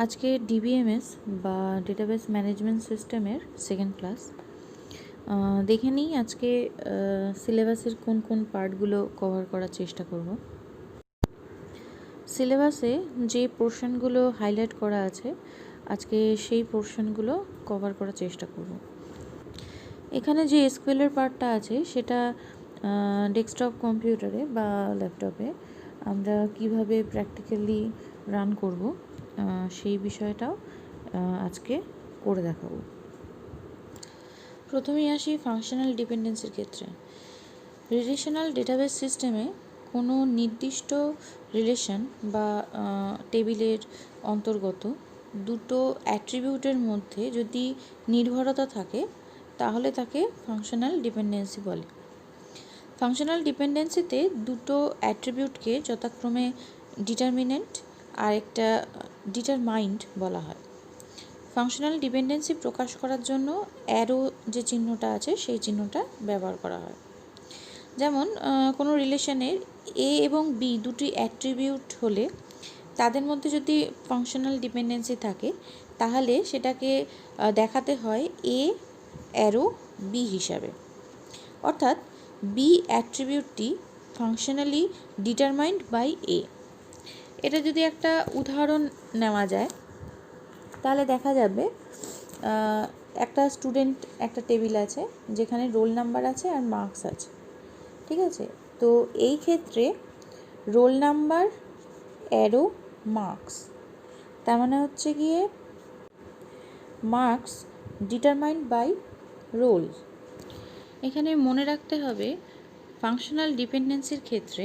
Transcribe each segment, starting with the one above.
আজকে ডিবিএমএস বা database management সিস্টেমের সেকেন্ড ক্লাস। দেখে নিই আজকে সিলেবাসের কোন কোন পার্টগুলো কভার করার চেষ্টা করব। সিলেবাসে যে পোর্শনগুলো হাইলাইট করা আছে আজকে সেই পোর্শনগুলো কভার করার চেষ্টা করব। এখানে যে এসকিউএলের পার্টটা আছে সেটা ডেস্কটপ কম্পিউটারে বা ল্যাপটপে আমরা কিভাবে প্র্যাকটিক্যালি রান করব সেই বিষয়টাও আজকে করে দেখাবো। প্রথমেই আসি ফাংশনাল ডিপেন্ডেন্সির ক্ষেত্রে। রিলেশনাল ডেটাবেস সিস্টেমে কোনো নির্দিষ্ট রিলেশন বা টেবিলের অন্তর্গত দুটো অ্যাট্রিবিউটের মধ্যে যদি নির্ভরতা থাকে তাহলে তাকে ফাংশনাল ডিপেন্ডেন্সি বলে। ফাংশনাল ডিপেন্ডেন্সিতে দুটো অ্যাট্রিবিউটকে যথাক্রমে ডিটারমিনেন্ট আর একটা ডিটারমাইন্ড বলা হয়। ফাংশনাল ডিপেন্ডেন্সি প্রকাশ করার জন্য অ্যারো যে চিহ্নটা আছে সেই চিহ্নটা ব্যবহার করা হয়। যেমন কোনো রিলেশনের এ এবং বি দুটি অ্যাট্রিবিউট হলে তাদের মধ্যে যদি ফাংশনাল ডিপেন্ডেন্সি থাকে তাহলে সেটাকে দেখাতে হয় এ অ্যারো বি হিসাবে, অর্থাৎ বি অ্যাট্রিবিউটটি ফাংশনালি ডিটারমাইন্ড বাই এ। এটা যদি একটা উদাহরণ নেওয়া যায় তাহলে দেখা যাবে একটা স্টুডেন্ট একটা টেবিল আছে যেখানে রোল নাম্বার আছে আর মার্কস আছে, ঠিক আছে। তো এই ক্ষেত্রে রোল নাম্বার অ্যারো মার্কস, তার মানে হচ্ছে গিয়ে মার্কস ডিটারমাইন্ড বাই রোল। এখানে মনে রাখতে হবে ফাংশনাল ডিপেন্ডেন্সির ক্ষেত্রে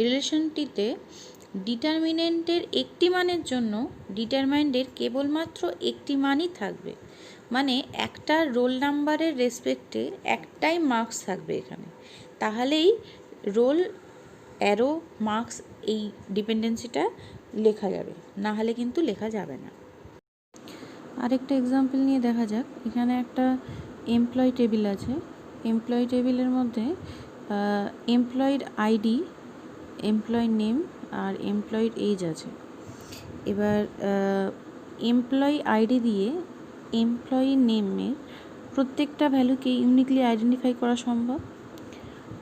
রিলেশনটিতে ডিটারমিনেন্টের একটি মানের জন্য ডিটারমাইন্ডের কেবলমাত্র একটি মানই থাকবে, মানে একটা রোল নাম্বারের রেসপেক্টে একটাই মার্কস থাকবে এখানে, তাহলেই রোল অ্যারো মার্কস এই ডিপেন্ডেন্সিটা লেখা যাবে, না হলে কিন্তু লেখা যাবে না। আরেকটা এক্সাম্পল নিয়ে দেখা যাক। এখানে একটা এমপ্লয় টেবিল আছে। এমপ্লয় টেবিলের মধ্যে এমপ্লয়েড আইডি, এমপ্লয় নেম আর এমপ্লয়েড এজ আছে। এবার এমপ্লয় আইডি দিয়ে এমপ্লয়ি নেমের প্রত্যেকটা ভ্যালুকে ইউনিকলি আইডেন্টিফাই করা সম্ভব।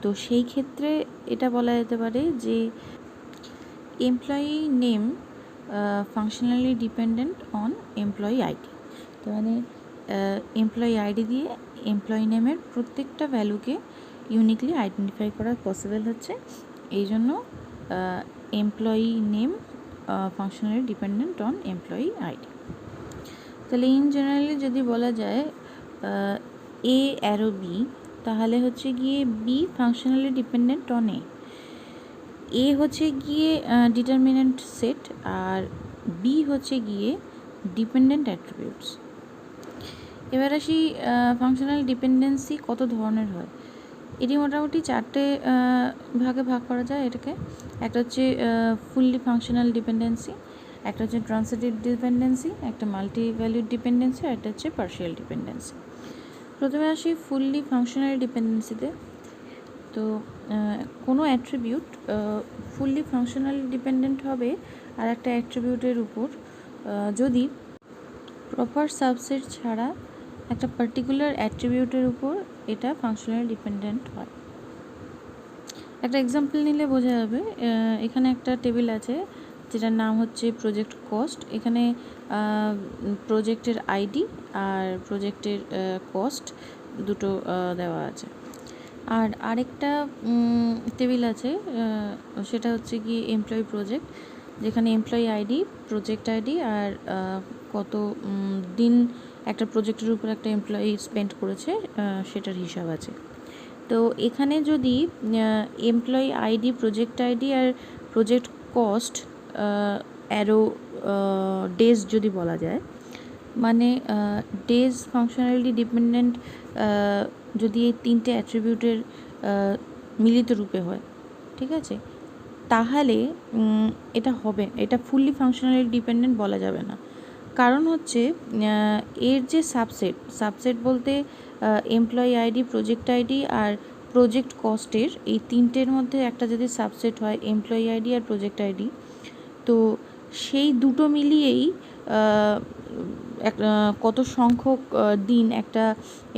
তো সেই ক্ষেত্রে এটা বলা যেতে পারে যে employee name functionally dependent on employee ID. তো মানে এমপ্লয়ি আইডি দিয়ে এমপ্লয়ি নেমের প্রত্যেকটা ভ্যালুকে ইউনিকলি আইডেন্টিফাই করা পসিবল হচ্ছে, এই জন্য এমপ্লয়ি name functionally dependent on employee আইডি। তাহলে ইন জেনারেলি যদি বলা যায় এ অ্যারো বি, তাহলে হচ্ছে গিয়ে B functionally dependent on A হচ্ছে গিয়ে ডিটারমিনেন্ট সেট আর বি হচ্ছে গিয়ে ডিপেন্ডেন্ট অ্যাট্রিবিউটস। এবার আসি ফাংশনাল ডিপেন্ডেন্সি কত ধরনের হয়। এটি মোটামুটি চারটে ভাগে ভাগ করা যায় এটাকে। একটা হচ্ছে ফুললি ফাংশনাল ডিপেন্ডেন্সি, একটা হচ্ছে ট্রান্সিটিভ ডিপেন্ডেন্সি, একটা মাল্টি ভ্যালিউড ডিপেন্ডেন্সি আর একটা হচ্ছে পার্শিয়াল ডিপেন্ডেন্সি। প্রথমে আসি ফুললি ফাংশনাল ডিপেন্ডেন্সিতে। তো কোনো অ্যাট্রিবিউট ফুললি ফাংশনাল ডিপেন্ডেন্ট হবে আর একটা অ্যাট্রিবিউটের উপর যদি প্রপার সাবসেট ছাড়া একটা পার্টিকুলার অ্যাট্রিবিউটের উপর এটা ফাংশনাল ডিপেন্ডেন্ট হয়। একটা এক্সাম্পল নিলে বোঝা যাবে। এখানে একটা টেবিল আছে যেটার নাম হচ্ছে প্রজেক্ট কস্ট। এখানে প্রজেক্টের আইডি আর প্রজেক্টের কস্ট দুটো দেওয়া আছে। আর আরেকটা টেবিল আছে সেটা হচ্ছে কি এমপ্লয়ি প্রজেক্ট, যেখানে এমপ্লয়ি আইডি, প্রজেক্ট আইডি আর কত দিন একটা প্রজেক্টের উপর একটা এমপ্লয়ি স্পেন্ড করেছে সেটার হিসাব আছে। তো এখানে যদি এমপ্লয়ি আইডি, প্রজেক্ট আইডি আর প্রজেক্ট কস্ট অ্যারো ডেজ যদি বলা যায়, মানে ডেজ ফাংশনালি ডিপেন্ডেন্ট যদি এই তিনটে অ্যাট্রিবিউটের মিলিত রূপে হয়, ঠিক আছে, তাহলে এটা ফুললি ফাংশনালি ডিপেন্ডেন্ট বলা যাবে না। কারণ হচ্ছে এর যে সাবসেট বলতে এমপ্লয়ি আইডি, প্রজেক্ট আইডি আর প্রজেক্ট কস্টের এই তিনটের মধ্যে একটা যদি সাবসেট হয় এমপ্লয়ি আইডি আর প্রজেক্ট আইডি, তো সেই দুটো মিলিয়েই কত সংখ্যক দিন একটা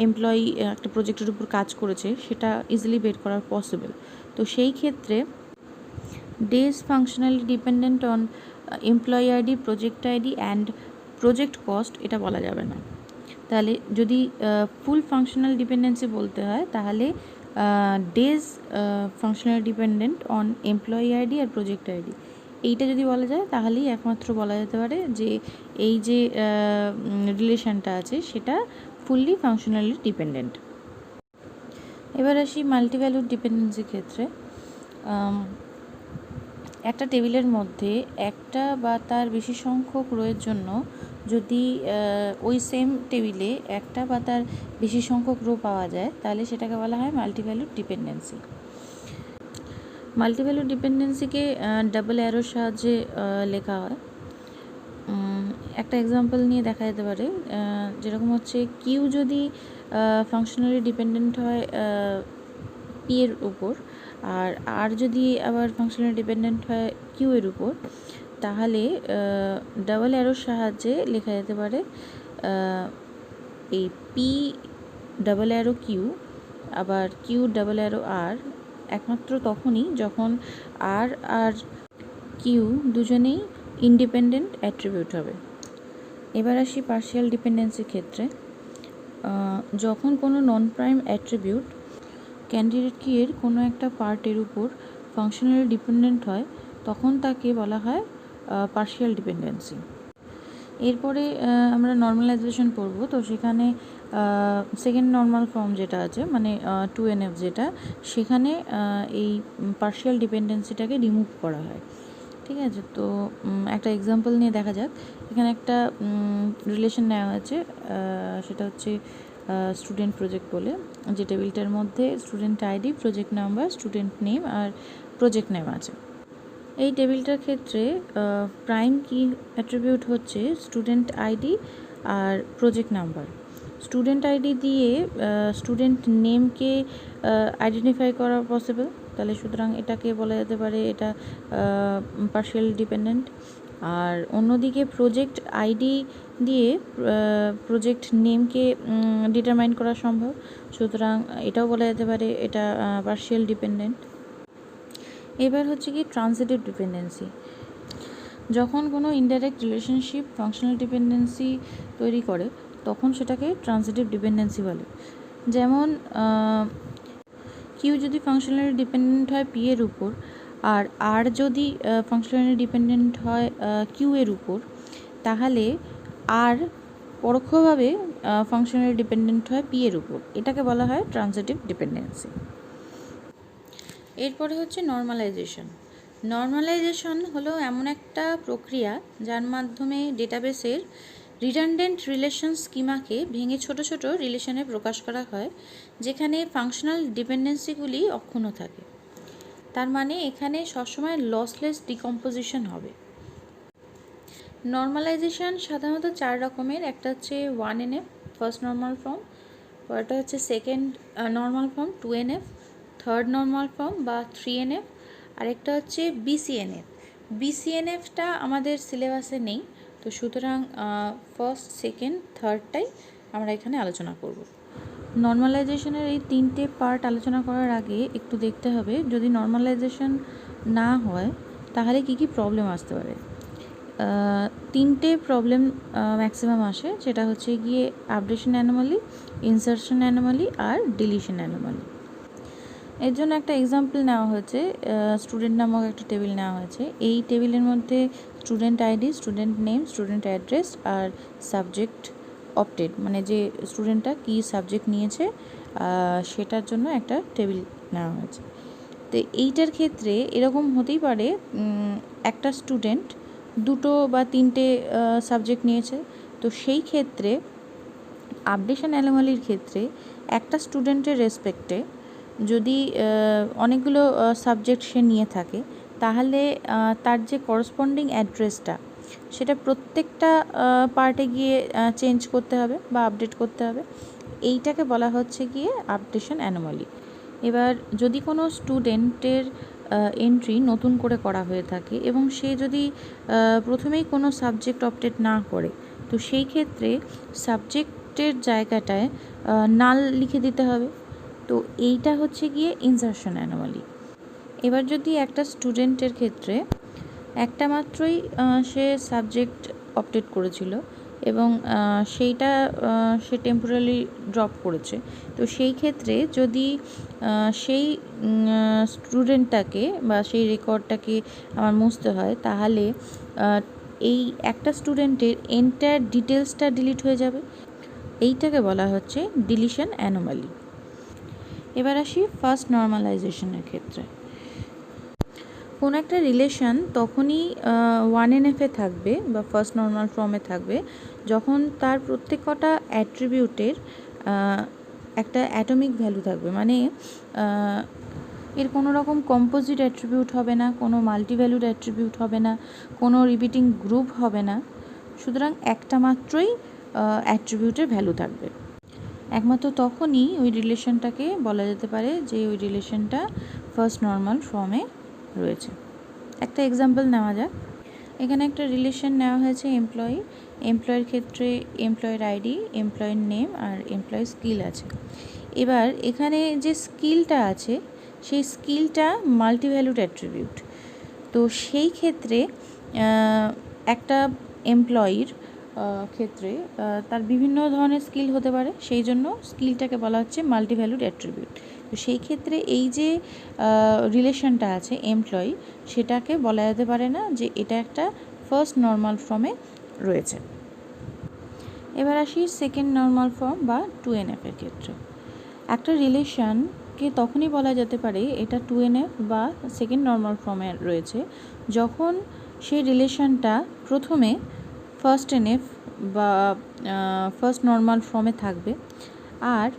এমপ্লয়ি একটা প্রজেক্টের উপর কাজ করেছে সেটা ইজিলি বের করা পসিবল। তো সেই ক্ষেত্রে days functionally dependent on employee ID, project ID and project cost এটা বলা যাবে না। তাহলে যদি ফুল ফাংশনাল ডিপেন্ডেন্সি বলতে হয় তাহলে days functional dependent on employee ID আর প্রজেক্ট আইডি, এইটা যদি বলা যায় তাহলেই একমাত্র বলা যেতে পারে যে এই যে রিলেশনটা আছে সেটা ফুললি ফাংশনালি ডিপেন্ডেন্ট। এবার আসি মাল্টিভ্যালুড ডিপেন্ডেন্সির ক্ষেত্রে। একটা টেবিলের মধ্যে একটা বা তার বেশি সংখ্যক রোয়ের জন্য যদি ওই সেম টেবিলে একটা বা তার বেশি সংখ্যক রো পাওয়া যায় তাহলে সেটাকে বলা হয় মাল্টিভ্যালুড ডিপেন্ডেন্সি। মাল্টিভ্যালুড ডিপেন্ডেন্সিকে ডাবল অ্যারোর সাহায্যে লেখা হয়। একটা এক্সাম্পল নিয়ে দেখা যেতে পারে, যেরকম হচ্ছে কিউ যদি ফাংশনালি ডিপেন্ডেন্ট হয় পি এর উপর আর যদি আবার ফাংশনালি ডিপেন্ডেন্ট হয় কিউ এর উপর, তাহলে ডাবল অ্যারোর সাহায্যে লেখা যেতে পারে এই পি ডাবল অ্যারো কিউ আবার কিউ ডাবল অ্যারো আর একমাত্র তখনই যখন আর আর কিউ দুজনেই ইন্ডিপেন্ডেন্ট অ্যাট্রিবিউট হবে। এবার আসি পার্শিয়াল ডিপেন্ডেন্সির ক্ষেত্রে। যখন কোনো নন প্রাইম অ্যাট্রিবিউট ক্যান্ডিডেট কিয়ের কোনো একটা পার্টের উপর ফাংশনালি ডিপেন্ডেন্ট হয় তখন তাকে বলা হয় পার্শিয়াল ডিপেন্ডেন্সি। এরপরে আমরা নর্মালাইজেশন পড়ব। তো সেখানে সেকেন্ড নর্মাল ফর্ম যেটা আছে মানে 2NF যেটা, সেখানে এই পার্শিয়াল ডিপেন্ডেন্সিটাকে রিমুভ করা হয়। ঠিক আছে, তো একটা এক্সাম্পল নিয়ে দেখা যাক। এখানে একটা রিলেশন নেওয়া হয়েছে, সেটা হচ্ছে স্টুডেন্ট প্রজেক্ট বলে, যে টেবিলটার মধ্যে student ID, project number, student name আর প্রজেক্ট নেম আছে। এই টেবিলটার ক্ষেত্রে প্রাইম কি অ্যাট্রিবিউট হচ্ছে স্টুডেন্ট আইডি আর প্রজেক্ট নাম্বার। স্টুডেন্ট আইডি দিয়ে স্টুডেন্ট নেমকে আইডেন্টিফাই করা পসিবল, তাহলে সুতরাং এটাকে বলা যেতে পারে এটা পার্শিয়াল ডিপেন্ডেন্ট। আর অন্যদিকে প্রজেক্ট আইডি দিয়ে প্রজেক্ট নেমকে ডিটারমাইন করা সম্ভব, সুতরাং এটাও বলা যেতে পারে এটা পার্শিয়াল ডিপেন্ডেন্ট। এবার হচ্ছে কি ট্রানজিটিভ ডিপেন্ডেন্সি। যখন কোনো ইনডাইরেক্ট রিলেশনশিপ ফাংশনাল ডিপেন্ডেন্সি তৈরি করে তখন সেটাকে ট্রানজিটিভ ডিপেন্ডেন্সি বলে। যেমন কিউ যদি ফাংশনালি ডিপেন্ডেন্ট হয় পি এর উপর আর যদি ফাংশনালি ডিপেন্ডেন্ট হয় কিউ এর উপর, তাহলে আর পরোক্ষভাবে ফাংশনালি ডিপেন্ডেন্ট হয় পি এর উপর, এটাকে বলা হয় ট্রানজিটিভ ডিপেন্ডেন্সি। এরপরে হচ্ছে নর্মালাইজেশন। নর্মালাইজেশন হলো এমন একটা প্রক্রিয়া যার মাধ্যমে ডেটাবেসের রিডান্ডেন্ট রিলেশন স্কিমাকে ভেঙে ছোট ছোট রিলেশনে প্রকাশ করা হয় যেখানে ফাংশনাল ডিপেন্ডেন্সিগুলি অক্ষুণ্ণ থাকে। তার মানে এখানে সবসময় লসলেস ডিকম্পোজিশন হবে। নর্মালাইজেশন সাধারণত 4 রকমের। একটা হচ্ছে 1NF ফার্স্ট নর্মাল ফর্ম, পরেরটা হচ্ছে second normal form 2NF, third normal form বা 3NF, আরেকটা হচ্ছে BCNF। BCNFটা আমাদের সিলেবাসে নেই, তো সুতরাং ফার্স্ট সেকেন্ড থার্ডটাই আমরা এখানে আলোচনা করব। নর্মালাইজেশনের এই 3টে পার্ট আলোচনা করার আগে একটু দেখতে হবে যদি নর্মালাইজেশন না হয় তাহলে কি কি প্রবলেম আসতে পারে। 3টে প্রবলেম ম্যাক্সিমাম আসে, সেটা হচ্ছে গিয়ে আপডেশন অ্যানোমালি, ইনসারশন অ্যানোমালি আর ডিলিশন অ্যানোমালি। এর জন্য একটা এক্সাম্পল নেওয়া হয়েছে, স্টুডেন্ট নামক একটা টেবিল নেওয়া হয়েছে। এই টেবিলের মধ্যে student ID, student name, student address আর সাবজেক্ট অপটেড, মানে যে স্টুডেন্টটা কী সাবজেক্ট নিয়েছে সেটার জন্য একটা টেবিল নেওয়া হয়েছে। তো এইটার ক্ষেত্রে এরকম হতেই পারে একটা স্টুডেন্ট 2 বা 3টে সাবজেক্ট নিয়েছে, তো সেই ক্ষেত্রে আপডেশন অ্যানোমালির ক্ষেত্রে একটা স্টুডেন্টের রেসপেক্টে যদি অনেকগুলো সাবজেক্ট সে নিয়ে থাকে তাহলে তার যে করসপন্ডিং অ্যাড্রেসটা সেটা প্রত্যেকটা পার্টে গিয়ে চেঞ্জ করতে হবে বা আপডেট করতে হবে, এইটাকে বলা হচ্ছে গিয়ে আপডেশন অ্যানোমালি। এবার যদি কোনো স্টুডেন্টের এন্ট্রি নতুন করে করা হয়ে থাকে এবং সে যদি প্রথমেই কোনো সাবজেক্ট অপটেট না করে, তো সেই ক্ষেত্রে সাবজেক্টের জায়গাটায় নাল লিখে দিতে হবে। তো এইটা হচ্ছে গিয়ে ইনসারশন অ্যানোমালি। এবার যদি একটা স্টুডেন্টের ক্ষেত্রে একটা মাত্রই সে সাবজেক্ট অপটেট করেছিল এবং সেইটা সে টেম্পোরারি ড্রপ করেছে, তো সেই ক্ষেত্রে যদি সেই স্টুডেন্টটাকে বা সেই রেকর্ডটাকে আমার মুছতে হয়, তাহলে এই একটা স্টুডেন্টের এন্টায়ার ডিটেলসটা ডিলিট হয়ে যাবে। এইটাকে বলা হচ্ছে ডিলিশন অ্যানোমালি। এবার আসি ফার্স্ট নর্মালাইজেশনের ক্ষেত্রে। কোনো একটা রিলেশন তখনই 1NF-এ থাকবে বা ফার্স্ট নর্মাল ফর্মে থাকবে যখন তার প্রত্যেক কটা অ্যাট্রিবিউটের একটা অ্যাটমিক ভ্যালু থাকবে, মানে এর কোনো রকম কম্পোজিট অ্যাট্রিবিউট হবে না, কোনো মাল্টিভ্যালুড অ্যাট্রিবিউট হবে না, কোনো রিপিটিং গ্রুপ হবে না। সুতরাং একটা মাত্রই অ্যাট্রিবিউটের ভ্যালু থাকবে। একমাত্র তখনই ওই রিলেশনটাকে বলা যেতে পারে যে ওই রিলেশনটা ফার্স্ট নর্মাল ফর্মে রয়েছে। একটা এক্সাম্পল নেওয়া যাক। এখানে একটা রিলেশন নেওয়া হয়েছে এমপ্লয়ের ক্ষেত্রে এমপ্লয়ের আইডি, এমপ্লয়ের নেম আর এমপ্লয়ের স্কিল আছে। এবার এখানে যে স্কিলটা আছে সেই স্কিলটা মাল্টিভ্যালুড অ্যাট্রিবিউট। তো সেই ক্ষেত্রে একটা এমপ্লয়ির ক্ষেত্রে তার বিভিন্ন ধরনের স্কিল হতে পারে, সেই জন্য স্কিলটাকে বলা হচ্ছে মাল্টিভ্যালুড অ্যাট্রিবিউট। তো সেই ক্ষেত্রে এই যে রিলেশনটা আছে এমপ্লয়ি, সেটাকে বলা যেতে পারে না যে এটা একটা ফার্স্ট নর্মাল ফর্মে রয়েছে। এবার আসি সেকেন্ড নর্মাল ফর্ম বা 2NF-এর ক্ষেত্রে। একটা রিলেশনকে তখনই বলা যেতে পারে এটা 2NF বা সেকেন্ড নর্মাল ফর্মে রয়েছে যখন সেই রিলেশনটা প্রথমে ফার্স্ট NF বা ফার্স্ট নর্মাল ফর্মে থাকবে আর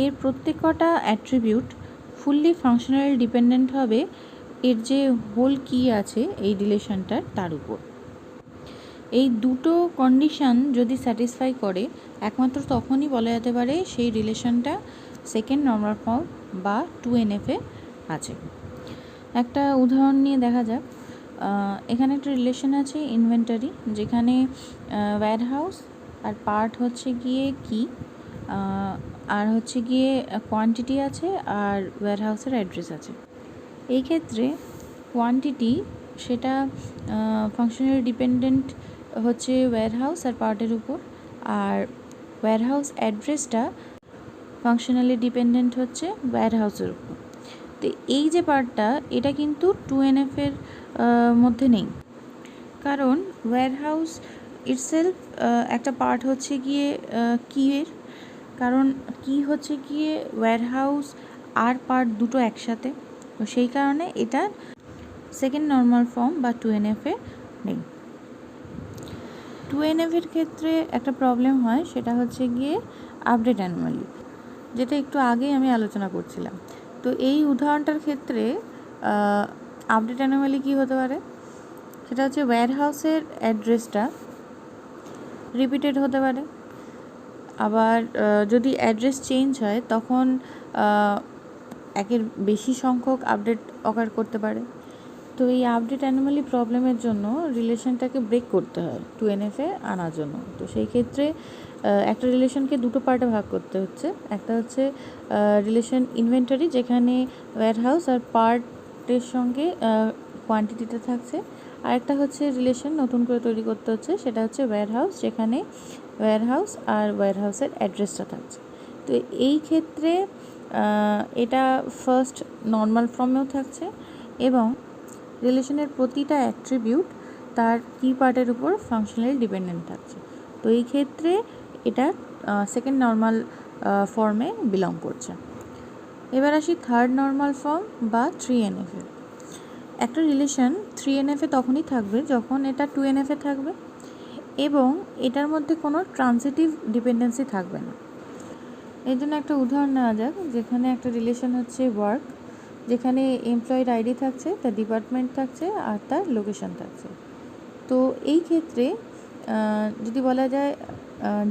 এর প্রত্যেক কটা অ্যাট্রিবিউট ফুললি ফাংশনাল ডিপেন্ডেন্ট হবে এর যে হোল কি আছে এই রিলেশনটার তার উপর। এই দুটো কন্ডিশন যদি স্যাটিসফাই করে একমাত্র তখনই বলা যেতে পারে সেই রিলেশনটা সেকেন্ড নর্মাল ফর্ম বা 2NF-এ আছে। একটা উদাহরণ নিয়ে দেখা যাক। এখানে একটা রিলেশন আছে ইনভেন্টারি, যেখানে ওয়্যারহাউস আর পার্ট হচ্ছে গিয়ে কি আর হচ্ছে গিয়ে কোয়ান্টিটি আছে আর ওয়্যারহাউসের অ্যাড্রেস আছে। এই ক্ষেত্রে কোয়ান্টিটি সেটা ফাংশনালি ডিপেন্ডেন্ট হচ্ছে ওয়্যারহাউস আর পার্টের উপর, আর ওয়্যারহাউস অ্যাড্রেসটা ফাংশনালি ডিপেন্ডেন্ট হচ্ছে ওয়্যারহাউসের উপর। তো এই যে পার্টটা এটা কিন্তু 2NF-এর মধ্যে নেই, কারণ ওয়্যারহাউস ইটসেলফ একটা পার্ট হচ্ছে গিয়ে কিয়ের, কারণ কি হচ্ছে গিয়ে ওয়্যারহাউস আর পার্ট দুটো একসাথে। তো সেই কারণে এটা সেকেন্ড নর্মাল ফর্ম বা 2NF-এ নেই। 2NF-এর ক্ষেত্রে একটা প্রবলেম হয়, সেটা হচ্ছে গিয়ে আপডেট অ্যানোমালি, যেটা একটু আগেই আমি আলোচনা করছিলাম। তো এই উদাহরণটার ক্ষেত্রে আপডেট অ্যানোমালি কী হতে পারে, সেটা হচ্ছে ওয়্যারহাউসের অ্যাড্রেসটা রিপিটেড হতে পারে। আবার যদি অ্যাড্রেস চেঞ্জ হয় তখন একের বেশি সংখ্যক আপডেট অকার করতে পারে। তো এই আপডেট অ্যানোমালি প্রবলেমের জন্য রিলেশনটাকে ব্রেক করতে হয় 2NF-এ আনার জন্য। তো সেই ক্ষেত্রে একটা রিলেশনকে দুটো পার্টে ভাগ করতে হচ্ছে। একটা হচ্ছে রিলেশন ইনভেন্টরি, যেখানে ওয়্যারহাউস আর পার্টের সঙ্গে কোয়ান্টিটিটা থাকছে। আরেকটা হচ্ছে রিলেশন নতুন করে তৈরি করতে হচ্ছে, সেটা হচ্ছে ওয়্যারহাউস, যেখানে ওয়্যারহাউস আর ওয়্যারহাউসের অ্যাড্রেসটা থাকছে। তো এই ক্ষেত্রে এটা ফার্স্ট নর্মাল ফর্মেও থাকছে এবং রিলেশনের প্রতিটা অ্যাট্রিবিউট তার কি পার্টের উপর ফাংশনালি ডিপেন্ডেন্ট থাকছে। তো এই ক্ষেত্রে এটা সেকেন্ড নর্মাল ফর্মে বিলং করছে। এবার আসি থার্ড নর্মাল ফর্ম বা 3NF-এ। একটা রিলেশন 3NF-এ তখনই থাকবে যখন এটা 2NF-এ থাকবে এবং এটার মধ্যে কোনো ট্রানজিটিভ ডিপেন্ডেন্সি থাকবে না। এর জন্য একটা উদাহরণ নেওয়া যাক, যেখানে একটা রিলেশন হচ্ছে ওয়ার্ক, যেখানে এমপ্লয়ের আইডি থাকছে, তার ডিপার্টমেন্ট থাকছে আর তার লোকেশন থাকছে। তো এই ক্ষেত্রে যদি বলা যায়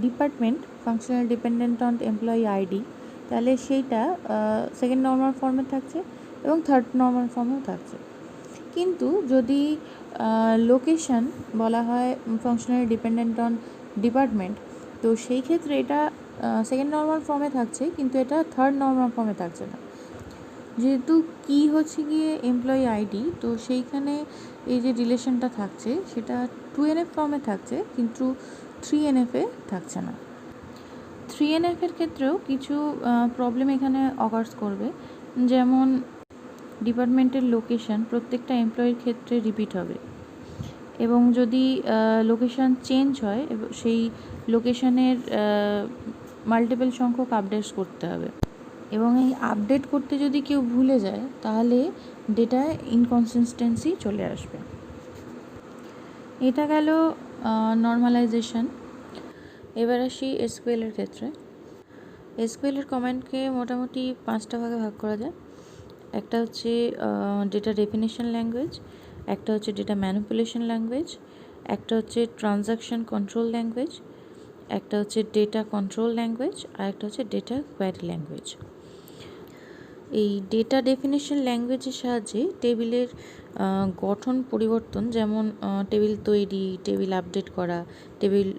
department functional dependent on employee আইডি, তাহলে সেইটা সেকেন্ড নর্মাল ফর্মে থাকছে এবং থার্ড নর্মাল ফর্মেও থাকছে। কিন্তু যদি লোকেশন বলা হয় ফাংশনালি ডিপেন্ডেন্ট অন ডিপার্টমেন্ট, তো সেই ক্ষেত্রে এটা সেকেন্ড নর্মাল ফর্মে থাকছে, কিন্তু এটা থার্ড নর্মাল ফর্মে থাকছে না। যেহেতু কি হচ্ছে গিয়ে এমপ্লয়ি আইডি, তো সেইখানে এই যে রিলেশনটা থাকছে সেটা 2NF ফর্মে থাকছে, কিন্তু 3NF-এ থাকছে না। 3NF-এর ক্ষেত্রেও কিছু প্রবলেম এখানে অকার্স করবে, যেমন ডিপার্টমেন্টের লোকেশন প্রত্যেকটা এমপ্লয়ির ক্ষেত্রে রিপিট হবে, এবং যদি লোকেশন চেঞ্জ হয় সেই লোকেশনের মাল্টিপল সংখ্যক আপডেটস করতে হবে, এবং এই আপডেট করতে যদি কেউ ভুলে যায় তাহলে ডেটায় ইনকনসিস্টেন্সি চলে আসবে। এটা গেল নর্মালাইজেশন। এবার আসি এসকিউএলের ক্ষেত্রে। এসকিউএলের কমান্ডকে মোটামুটি 5টা ভাগে ভাগ করা যায়। একটা হচ্ছে ডেটা ডেফিনেশন ল্যাঙ্গুয়েজ, একটা হচ্ছে ডেটা ম্যানিপুলেশন ল্যাঙ্গুয়েজ, একটা হচ্ছে ট্রানজাকশন কন্ট্রোল ল্যাঙ্গুয়েজ, একটা হচ্ছে ডেটা কন্ট্রোল ল্যাঙ্গুয়েজ, আর একটা হচ্ছে ডেটা কোয়ারি ল্যাঙ্গুয়েজ। এই ডেটা ডেফিনেশন ল্যাঙ্গুয়েজের সাহায্যে টেবিলের গঠন পরিবর্তন, যেমন টেবিল তৈরি, টেবিল আপডেট করা, টেবিল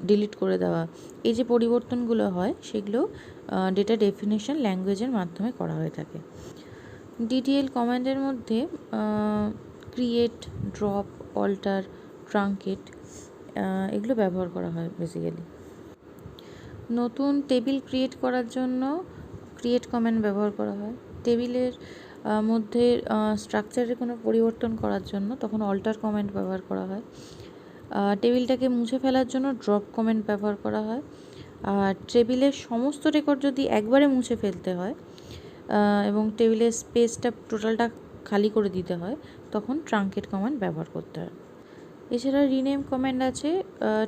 ডিলিট করে দেওয়া, এই যে পরিবর্তনগুলো হয় সেগুলো ডেটা ডেফিনেশন ল্যাঙ্গুয়েজের মাধ্যমে করা হয়ে থাকে। ডিটিএল কমান্ডের মধ্যে ক্রিয়েট, ড্রপ, অল্টার, ট্রাঙ্কেট এগুলো ব্যবহার করা হয় বেসিক্যালি। নতুন টেবিল ক্রিয়েট করার জন্য ক্রিয়েট কমান্ড ব্যবহার করা হয়। টেবিলের মধ্যে স্ট্রাকচারের কোনো পরিবর্তন করার জন্য তখন অল্টার কমান্ড ব্যবহার করা হয়। টেবিলটাকে মুছে ফেলার জন্য ড্রপ কমান্ড ব্যবহার করা হয়। আর টেবিলের সমস্ত রেকর্ড যদি একবারে মুছে ফেলতে হয় এবং টেবিলের স্পেসটা টোটালটা খালি করে দিতে হয়, তখন ট্রাঙ্কেট কমান্ড ব্যবহার করতে হয়। এছাড়া রিনেম কমান্ড আছে,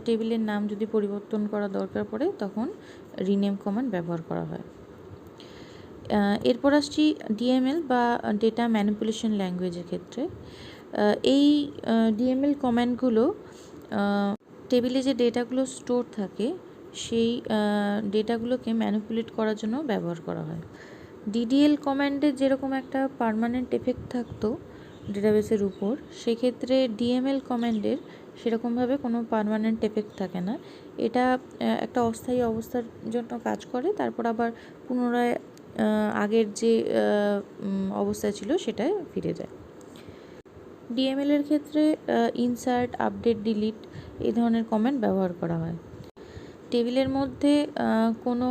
টেবিলের নাম যদি পরিবর্তন করা দরকার পড়ে তখন রিনেম কমান্ড ব্যবহার করা হয়। এরপর আসছি ডিএমএল বা ডেটা ম্যানিপুলেশন ল্যাঙ্গুয়েজের ক্ষেত্রে। এই ডিএমএল কমান্ডগুলো টেবিলে যে ডেটাগুলো স্টোর থাকে সেই ডেটাগুলোকে ম্যানিপুলেট করার জন্য ব্যবহার করা হয়। ডিডিএল কমান্ডের যেরকম একটা পার্মানেন্ট এফেক্ট থাকতো ডেটাবেসের উপর, সেক্ষেত্রে ডিএমএল কমান্ডের সেরকমভাবে কোনো পার্মানেন্ট এফেক্ট থাকে না। এটা একটা অস্থায়ী অবস্থার জন্য কাজ করে, তারপর আবার পুনরায় আগের যে অবস্থা ছিল সেটায় ফিরে যায়। ডিএমএলের ক্ষেত্রে ইনসার্ট, আপডেট, ডিলিট এই ধরনের কমান্ড ব্যবহার করা হয়। টেবিলের মধ্যে কোনো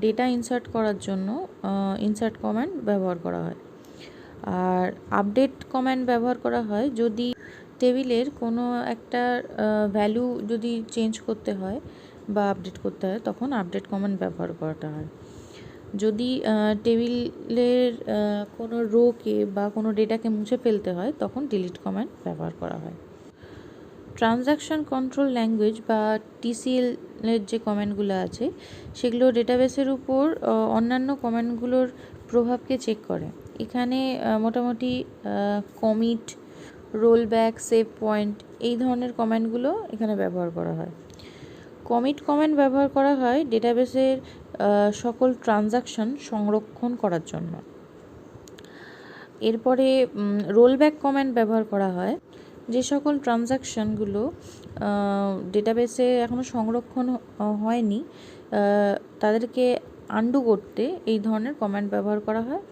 ডেটা ইনসার্ট করার জন্য ইনসার্ট কমান্ড ব্যবহার করা হয়। আর আপডেট কমান্ড ব্যবহার করা হয় যদি টেবিলের কোনো একটা ভ্যালু যদি চেঞ্জ করতে হয় বা আপডেট করতে হয়, তখন আপডেট কমান্ড ব্যবহার করাটা হয়। যদি টেবিলের কোনো রোকে বা কোনো ডেটাকে মুছে ফেলতে হয়, তখন ডিলিট কমান্ড ব্যবহার করা হয়। ট্রানজাকশন কন্ট্রোল ল্যাঙ্গুয়েজ বা টিসিএলের যে কমান্ডগুলো আছে সেগুলো ডেটাবেসের উপর অন্যান্য কমান্ডগুলোর প্রভাবকে চেক করে। এখানে মোটামুটি কমিট, রোলব্যাক, সেভ পয়েন্ট এই ধরনের কমান্ডগুলো এখানে ব্যবহার করা হয়। কমিট কমান্ড ব্যবহার করা হয় ডেটাবেসের সকল ট্রানজাকশন সংরক্ষণ করার জন্য। এরপরে রোলব্যাক কমান্ড ব্যবহার করা হয় যে সকল ট্রানজাকশনগুলো ডেটাবেসে এখনও সংরক্ষণ হয়নি তাদেরকে আন্ডু করতে এই ধরনের কমান্ড ব্যবহার করা হয়।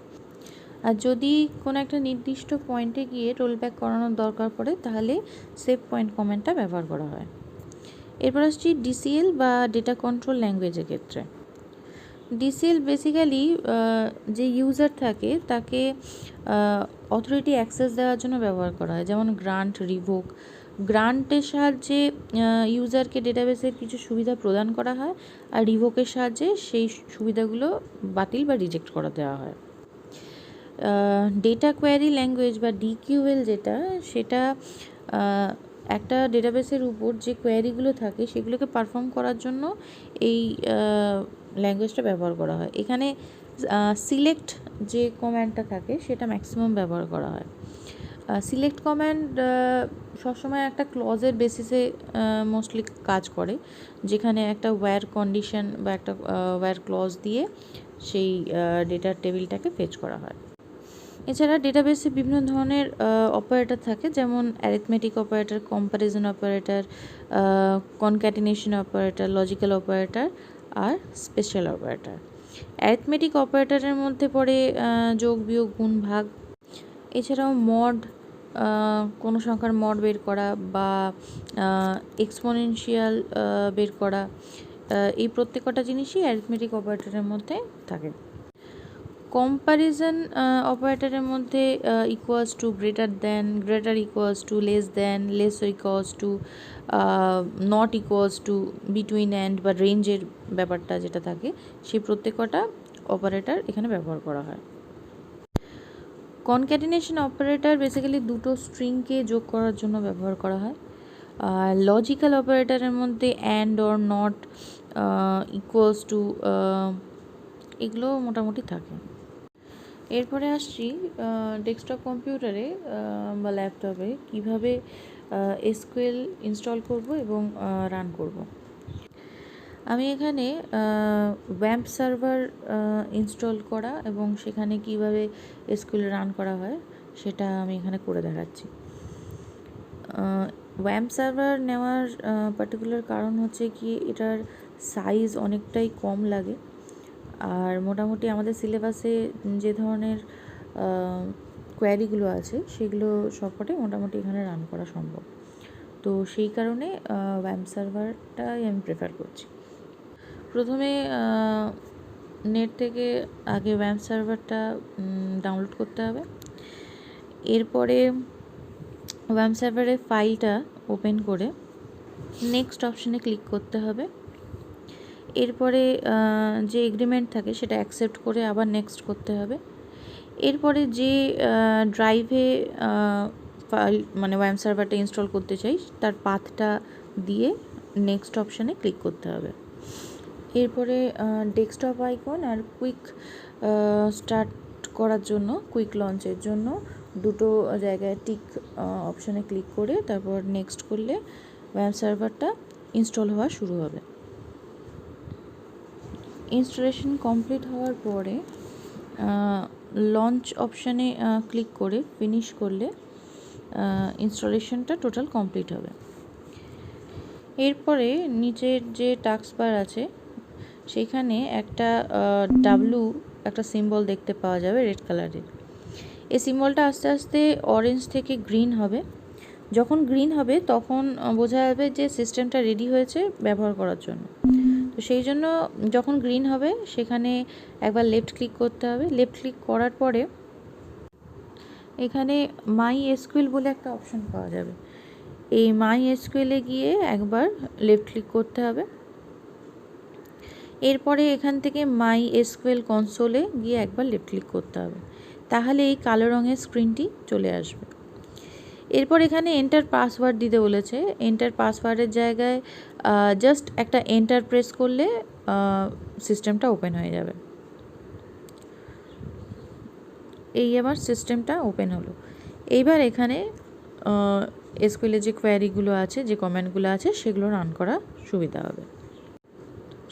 আর যদি কোনো একটা নির্দিষ্ট পয়েন্টে গিয়ে রোলব্যাক করানোর দরকার পড়ে তাহলে সেভ পয়েন্ট কমান্ডটা ব্যবহার করা হয়। এরপর আসছি ডিসিএল বা ডেটা কন্ট্রোল ল্যাঙ্গুয়েজের ক্ষেত্রে। ডিসিএল বেসিক্যালি যে ইউজার থাকে তাকে অথরিটি অ্যাক্সেস দেওয়ার জন্য ব্যবহার করা হয়, যেমন গ্রান্ট, রিভোক। গ্রান্টের সাহায্যে ইউজারকে ডেটাবেসের কিছু সুবিধা প্রদান করা হয়, আর রিভোকের সাহায্যে সেই সুবিধাগুলো বাতিল বা রিজেক্ট করা দেওয়া হয়। ডেটা কোয়ারি ল্যাঙ্গুয়েজ বা ডিকিউএল যেটা, সেটা একটা ডেটাবেসের উপর যে কোয়ারিগুলো থাকে সেগুলোকে পারফর্ম করার জন্য এই ল্যাঙ্গুয়েজটা ব্যবহার করা হয়। এখানে সিলেক্ট যে কমান্ডটা থাকে সেটা ম্যাক্সিমাম ব্যবহার করা হয়। সিলেক্ট কমান্ড সবসময় একটা ক্লজের বেসিসে মোস্টলি কাজ করে, যেখানে একটা ওয়্যার কন্ডিশন বা একটা ওয়্যার ক্লজ দিয়ে সেই ডেটার টেবিলটাকে ফেচ করা হয়। এছাড়া ডেটাবেসে বিভিন্ন ধরনের অপারেটর থাকে, যেমন arithmetic operator, comparison operator, concatenation operator, logical operator আর স্পেশাল অপারেটর। অ্যারিথমেটিক অপারেটরের মধ্যে পড়ে যোগ, বিয়োগ, গুণ, ভাগ। এছাড়াও মড, কোনো সংখ্যার মড বের করা বা এক্সপোনেনশিয়াল বের করা, এই প্রত্যেকটা জিনিসই অ্যারিথমেটিক অপারেটরের মধ্যে থাকে। কম্প্যারিজন অপারেটরের মধ্যে equals to, greater than, greater equals to, less than, less equals to, not equals to, between and বা রেঞ্জের ব্যাপারটা যেটা থাকে, সেই প্রত্যেকটা অপারেটর এখানে ব্যবহার করা হয়। কনক্যাটিনেশন অপারেটর বেসিক্যালি দুটো স্ট্রিংকে যোগ করার জন্য ব্যবহার করা হয়। আর লজিক্যাল অপারেটরের মধ্যে and or not, equals to, এগুলো মোটামুটি থাকে। এরপরে আসছি ডেস্কটপ কম্পিউটারে বা ল্যাপটপে কীভাবে এসকিউএল ইনস্টল করব এবং রান করব। আমি এখানে ওয়াম্প সার্ভার ইনস্টল করা এবং সেখানে কিভাবে এসকিউএল রান করা হয় সেটা আমি এখানে করে দেখাচ্ছি। ওয়াম্প সার্ভার নেওয়ার পার্টিকুলার কারণ হচ্ছে কি, এটার সাইজ অনেকটাই কম লাগে আর মোটামুটি আমাদের সিলেবাসে যে ধরনের কোয়ারিগুলো আছে সেগুলো সবকটাই মোটামুটি এখানে রান করা সম্ভব। তো সেই কারণে ওয়াম্প সার্ভারটাই আমি প্রেফার করছি। প্রথমে নেট থেকে আগে ওয়াম্প সার্ভারটা ডাউনলোড করতে হবে। এরপরে ওয়াম্প সার্ভারের ফাইলটা ওপেন করে নেক্সট অপশানে ক্লিক করতে হবে। এরপরে যে এগ্রিমেন্ট থাকে সেটা অ্যাকসেপ্ট করে আবার নেক্সট করতে হবে। এরপরে যে ড্রাইভে ফাইল মানে ওয়াম্প সার্ভারটা ইনস্টল করতে চাই তার পাথটা দিয়ে নেক্সট অপশানে ক্লিক করতে হবে। এরপরে ডেস্কটপ আইকন আর কুইক স্টার্ট করার জন্য, কুইক লঞ্চের জন্য দুটো জায়গায় টিক অপশানে ক্লিক করে তারপর নেক্সট করলে ওয়াম্প সার্ভারটা ইনস্টল হওয়া শুরু হবে। ইনস্টলেশন কমপ্লিট হওয়ার পরে লঞ্চ অপশানে ক্লিক করে ফিনিশ করলে ইনস্টলেশনটা টোটাল কমপ্লিট হবে। এরপরে নিচের যে টাস্ক বার আছে সেখানে একটা একটা সিম্বল দেখতে পাওয়া যাবে রেড কালারের। এই সিম্বলটা আস্তে আস্তে অরেঞ্জ থেকে গ্রিন হবে। যখন গ্রিন হবে তখন বোঝা যাবে যে সিস্টেমটা রেডি হয়েছে ব্যবহার করার জন্য। তো সেই জন্য যখন গ্রিন হবে সেখানে একবার লেফট ক্লিক করতে হবে। লেফট ক্লিক করার পরে এখানে মাই এসকিউএল বলে একটা অপশন পাওয়া যাবে। এই মাই এসকিউএলে গিয়ে একবার লেফট ক্লিক করতে হবে। এরপরে এখান থেকে মাই এসকিউএল কনসোলে গিয়ে একবার লেফট ক্লিক করতে হবে, তাহলে এই কালো রঙের স্ক্রিনটি চলে আসবে। এরপর এখানে এন্টার পাসওয়ার্ড দিতে বলেছে। এন্টার পাসওয়ার্ডের জায়গায় জাস্ট একটা এন্টার প্রেস করলে সিস্টেমটা ওপেন হয়ে যাবে। এই এবার সিস্টেমটা ওপেন হলো। এইবার এখানে এসকিউএলে যে কোয়ারিগুলো আছে, যে কমেন্টগুলো আছে সেগুলো রান করা সুবিধা হবে।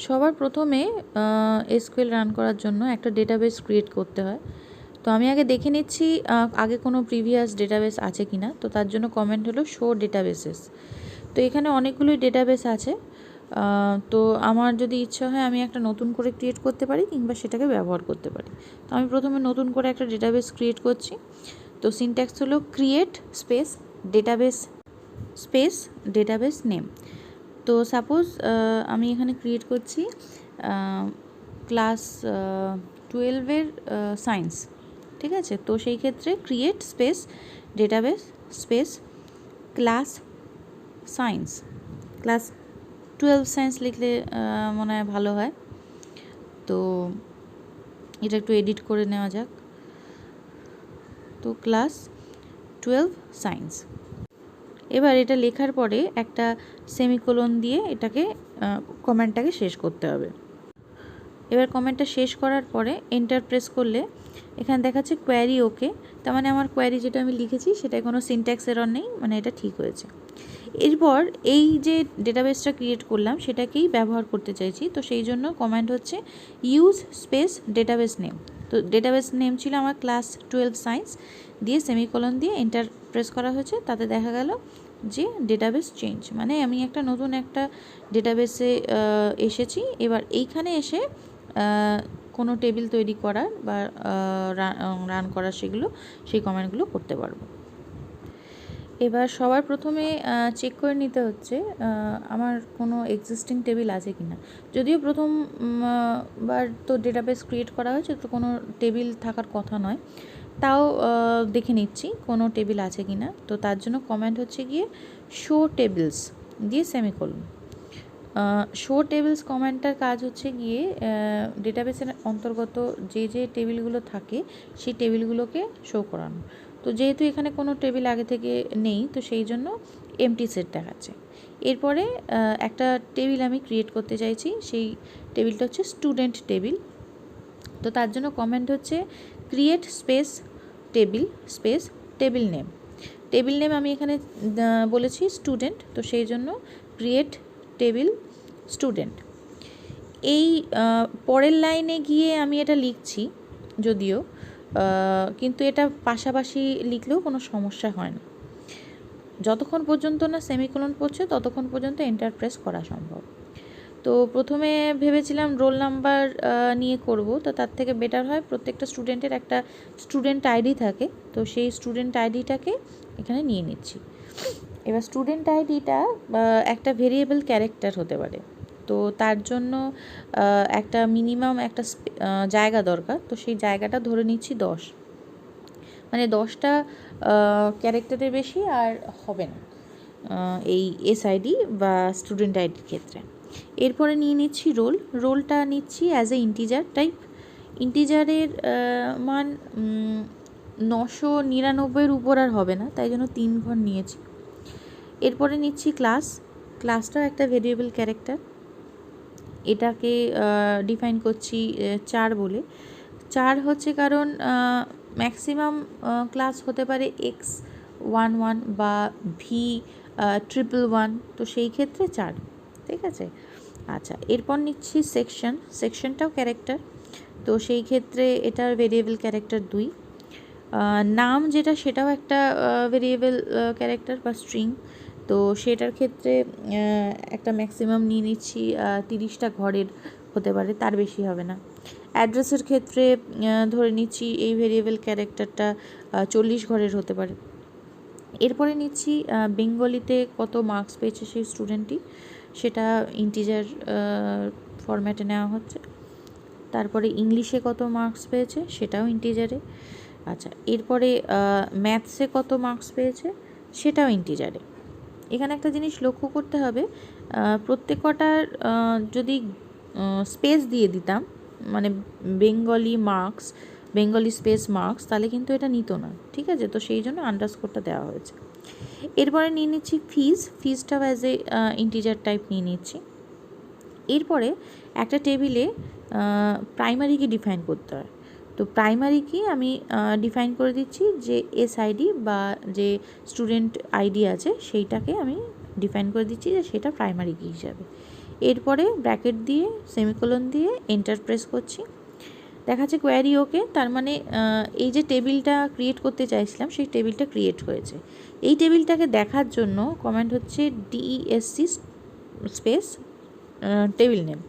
সবার প্রথমে এসকিউএল রান করার জন্য একটা ডেটাবেস ক্রিয়েট করতে হয়। তো আমি আগে দেখে নিচ্ছি আগে কোনো প্রিভিয়াস ডেটাবেস আছে কি না। তো তার জন্য কমেন্ট হলো শো ডেটাবেসেস। তো এখানে অনেকগুলোই ডেটাবেস আছে। তো আমার যদি ইচ্ছা হয় আমি একটা নতুন করে ক্রিয়েট করতে পারি কিংবা সেটাকে ব্যবহার করতে পারি। তো আমি প্রথমে নতুন করে একটা ডেটাবেস ক্রিয়েট করছি। তো সিনট্যাক্স হলো create space database space database name. তো সাপোজ আমি এখানে ক্রিয়েট করছি ক্লাস 12-এর সায়েন্স, ঠিক আছে। তো সেই ক্ষেত্রে create space database space class science, class 12 science লিখলে মনে হয় ভালো হয়। তো এটা একটু এডিট করে নেওয়া যাক। তো ক্লাস 12 সায়েন্স। এবার এটা লেখার পরে একটা সেমিকোলন দিয়ে এটাকে কমেন্টটাকে শেষ করতে হবে। এবার কমেন্টটা শেষ করার পরে এন্টার প্রেস করলে এখানে দেখাচ্ছে কোয়ারি ওকে, তার মানে আমার কোয়ারি যেটা আমি লিখেছি সেটায় কোনো সিনট্যাক্স এরর নেই, মানে এটা ঠিক হয়েছে। এরপর এই যে ডেটাবেসটা ক্রিয়েট করলাম সেটাকেই ব্যবহার করতে চাইছি, তো সেই জন্য কমান্ড হচ্ছে ইউজ স্পেস ডেটাবেস নেম। তো ডেটাবেস নেম ছিল আমার ক্লাস 12 সায়েন্স, দিয়ে সেমিকোলন দিয়ে এন্টার প্রেস করা হয়েছে। তাতে দেখা গেল যে ডেটাবেস চেঞ্জ, মানে আমি একটা নতুন একটা ডেটাবেসে এসেছি। এবার এইখানে এসে কোনো টেবিল তৈরি করার বা রান করার সেই কমান্ডগুলো করতে পারবো। এবার সবার প্রথমে চেক করে নিতে হচ্ছে আমার কোনো এক্সিস্টিং টেবিল আছে কি না। যদিও প্রথমবার তো ডেটাবেস ক্রিয়েট করা হয়েছে, তো কোনো টেবিল থাকার কথা নয়, তাও দেখে নিচ্ছি কোনো টেবিল আছে কি না। তো তার জন্য কমেন্ট হচ্ছে গিয়ে শো টেবিলস দিয়ে সেমিকোলন। শো টেবিলস কমেন্টটার কাজ হচ্ছে গিয়ে ডেটাবেসের অন্তর্গত যে টেবিলগুলো থাকে সেই টেবিলগুলোকে শো করানো। তো যেহেতু এখানে কোনো টেবিল আগে থেকে নেই, তো সেই জন্য এমটি সেট দেখাচ্ছে। এরপরে একটা টেবিল আমি ক্রিয়েট করতে চাইছি, সেই টেবিলটা হচ্ছে স্টুডেন্ট টেবিল। তো তার জন্য কমেন্ট হচ্ছে create space table space table name. Table name আমি এখানে বলেছি স্টুডেন্ট, তো সেই জন্য ক্রিয়েট টেবিল স্টুডেন্ট। এই পরের লাইনে গিয়ে আমি এটা লিখছি যদিও, কিন্তু এটা পাশাপাশি লিখলেও কোনো সমস্যা হয় না। যতক্ষণ পর্যন্ত না সেমিকোলন পড়ছে ততক্ষণ পর্যন্ত এন্টার প্রেস করা সম্ভব। তো প্রথমে ভেবেছিলাম রোল নাম্বার নিয়ে করব, তো তার থেকে বেটার হয় প্রত্যেকটা স্টুডেন্টের একটা স্টুডেন্ট আইডি থাকে, তো সেই স্টুডেন্ট আইডিটাকে এখানে নিয়ে নিচ্ছি। এবার স্টুডেন্ট আইডিটা একটা ভেরিয়েবল ক্যারেক্টার হতে পারে, তো তার জন্য একটা মিনিমাম একটা জায়গা দরকার। তো সেই জায়গাটা ধরে নিচ্ছি 10, মানে 10টা ক্যারেক্টারের বেশি আর হবে না এই এসআইডি বা স্টুডেন্ট আইডির ক্ষেত্রে। এরপরে নিয়ে নিচ্ছি রোলটা নিচ্ছি অ্যাজ এ ইন্টিজার টাইপ। ইন্টিজারের মান 999-এর উপর আর হবে না, তাই জন্য 3 ঘর নিয়েছি। এরপরে নিচ্ছি ক্লাসটাও একটা ভেরিয়েবল ক্যারেক্টার, এটাকে ডিফাইন করছি 4 বলে। 4 হচ্ছে কারণ ম্যাক্সিমাম ক্লাস হতে পারে X11 বা V111, তো সেই ক্ষেত্রে 4, ঠিক আছে। আচ্ছা, এরপর নিচ্ছি সেকশনটাও ক্যারেক্টার, তো সেই ক্ষেত্রে এটার ভেরিয়েবল ক্যারেক্টার 2। নাম যেটা সেটাও একটা ভেরিয়েবল ক্যারেক্টার বা স্ট্রিং, তো সেটার ক্ষেত্রে একটা ম্যাক্সিমাম নিয়ে নিচ্ছি 30টা ঘরের হতে পারে, তার বেশি হবে না। অ্যাড্রেসের ক্ষেত্রে ধরে নিচ্ছি এই ভেরিয়েবল ক্যারেক্টারটা 40 ঘরের হতে পারে। এরপরে নিচ্ছি বেঙ্গলিতে কত মার্কস পেয়েছে সেই স্টুডেন্টটি, সেটা ইন্টিজার ফরম্যাটে নেওয়া হচ্ছে। তারপরে ইংলিশে কত মার্কস পেয়েছে সেটাও ইন্টিজারে। আচ্ছা, এরপরে ম্যাথসে কত মার্কস পেয়েছে সেটাও ইন্টিজারে। এখানে একটা জিনিস লক্ষ্য করতে হবে, প্রত্যেকটার যদি স্পেস দিয়ে দিতাম, মানে বেঙ্গলি স্পেস মার্কস, তাহলে কিন্তু এটা নিত না, ঠিক আছে। তো সেই জন্য আন্ডারস্কোরটা দেওয়া হয়েছে। এরপরে নিয়ে নিচ্ছি ফিজটাও অ্যাজ এ ইন্টিজার টাইপ নিয়ে নিচ্ছি। এরপরে একটা টেবিলে প্রাইমারি কি ডিফাইন করতে হয়, তো প্রাইমারি কি আমি ডিফাইন করে দিচ্ছি যে এসআইডি বা যে স্টুডেন্ট আইডি আছে সেইটাকে আমি ডিফাইন করে দিচ্ছি যে সেটা প্রাইমারি কি হিসাবে। এরপরে ব্র্যাকেট দিয়ে সেমিকোলন দিয়ে এন্টার প্রেস করছি। দেখাচ্ছে কোয়ারি ওকে, তার মানে এই যে টেবিলটা ক্রিয়েট করতে চাইছিলাম সেই টেবিলটা ক্রিয়েট হয়েছে। এই টেবিলটাকে দেখার জন্য কমেন্ট হচ্ছে DSC space table name.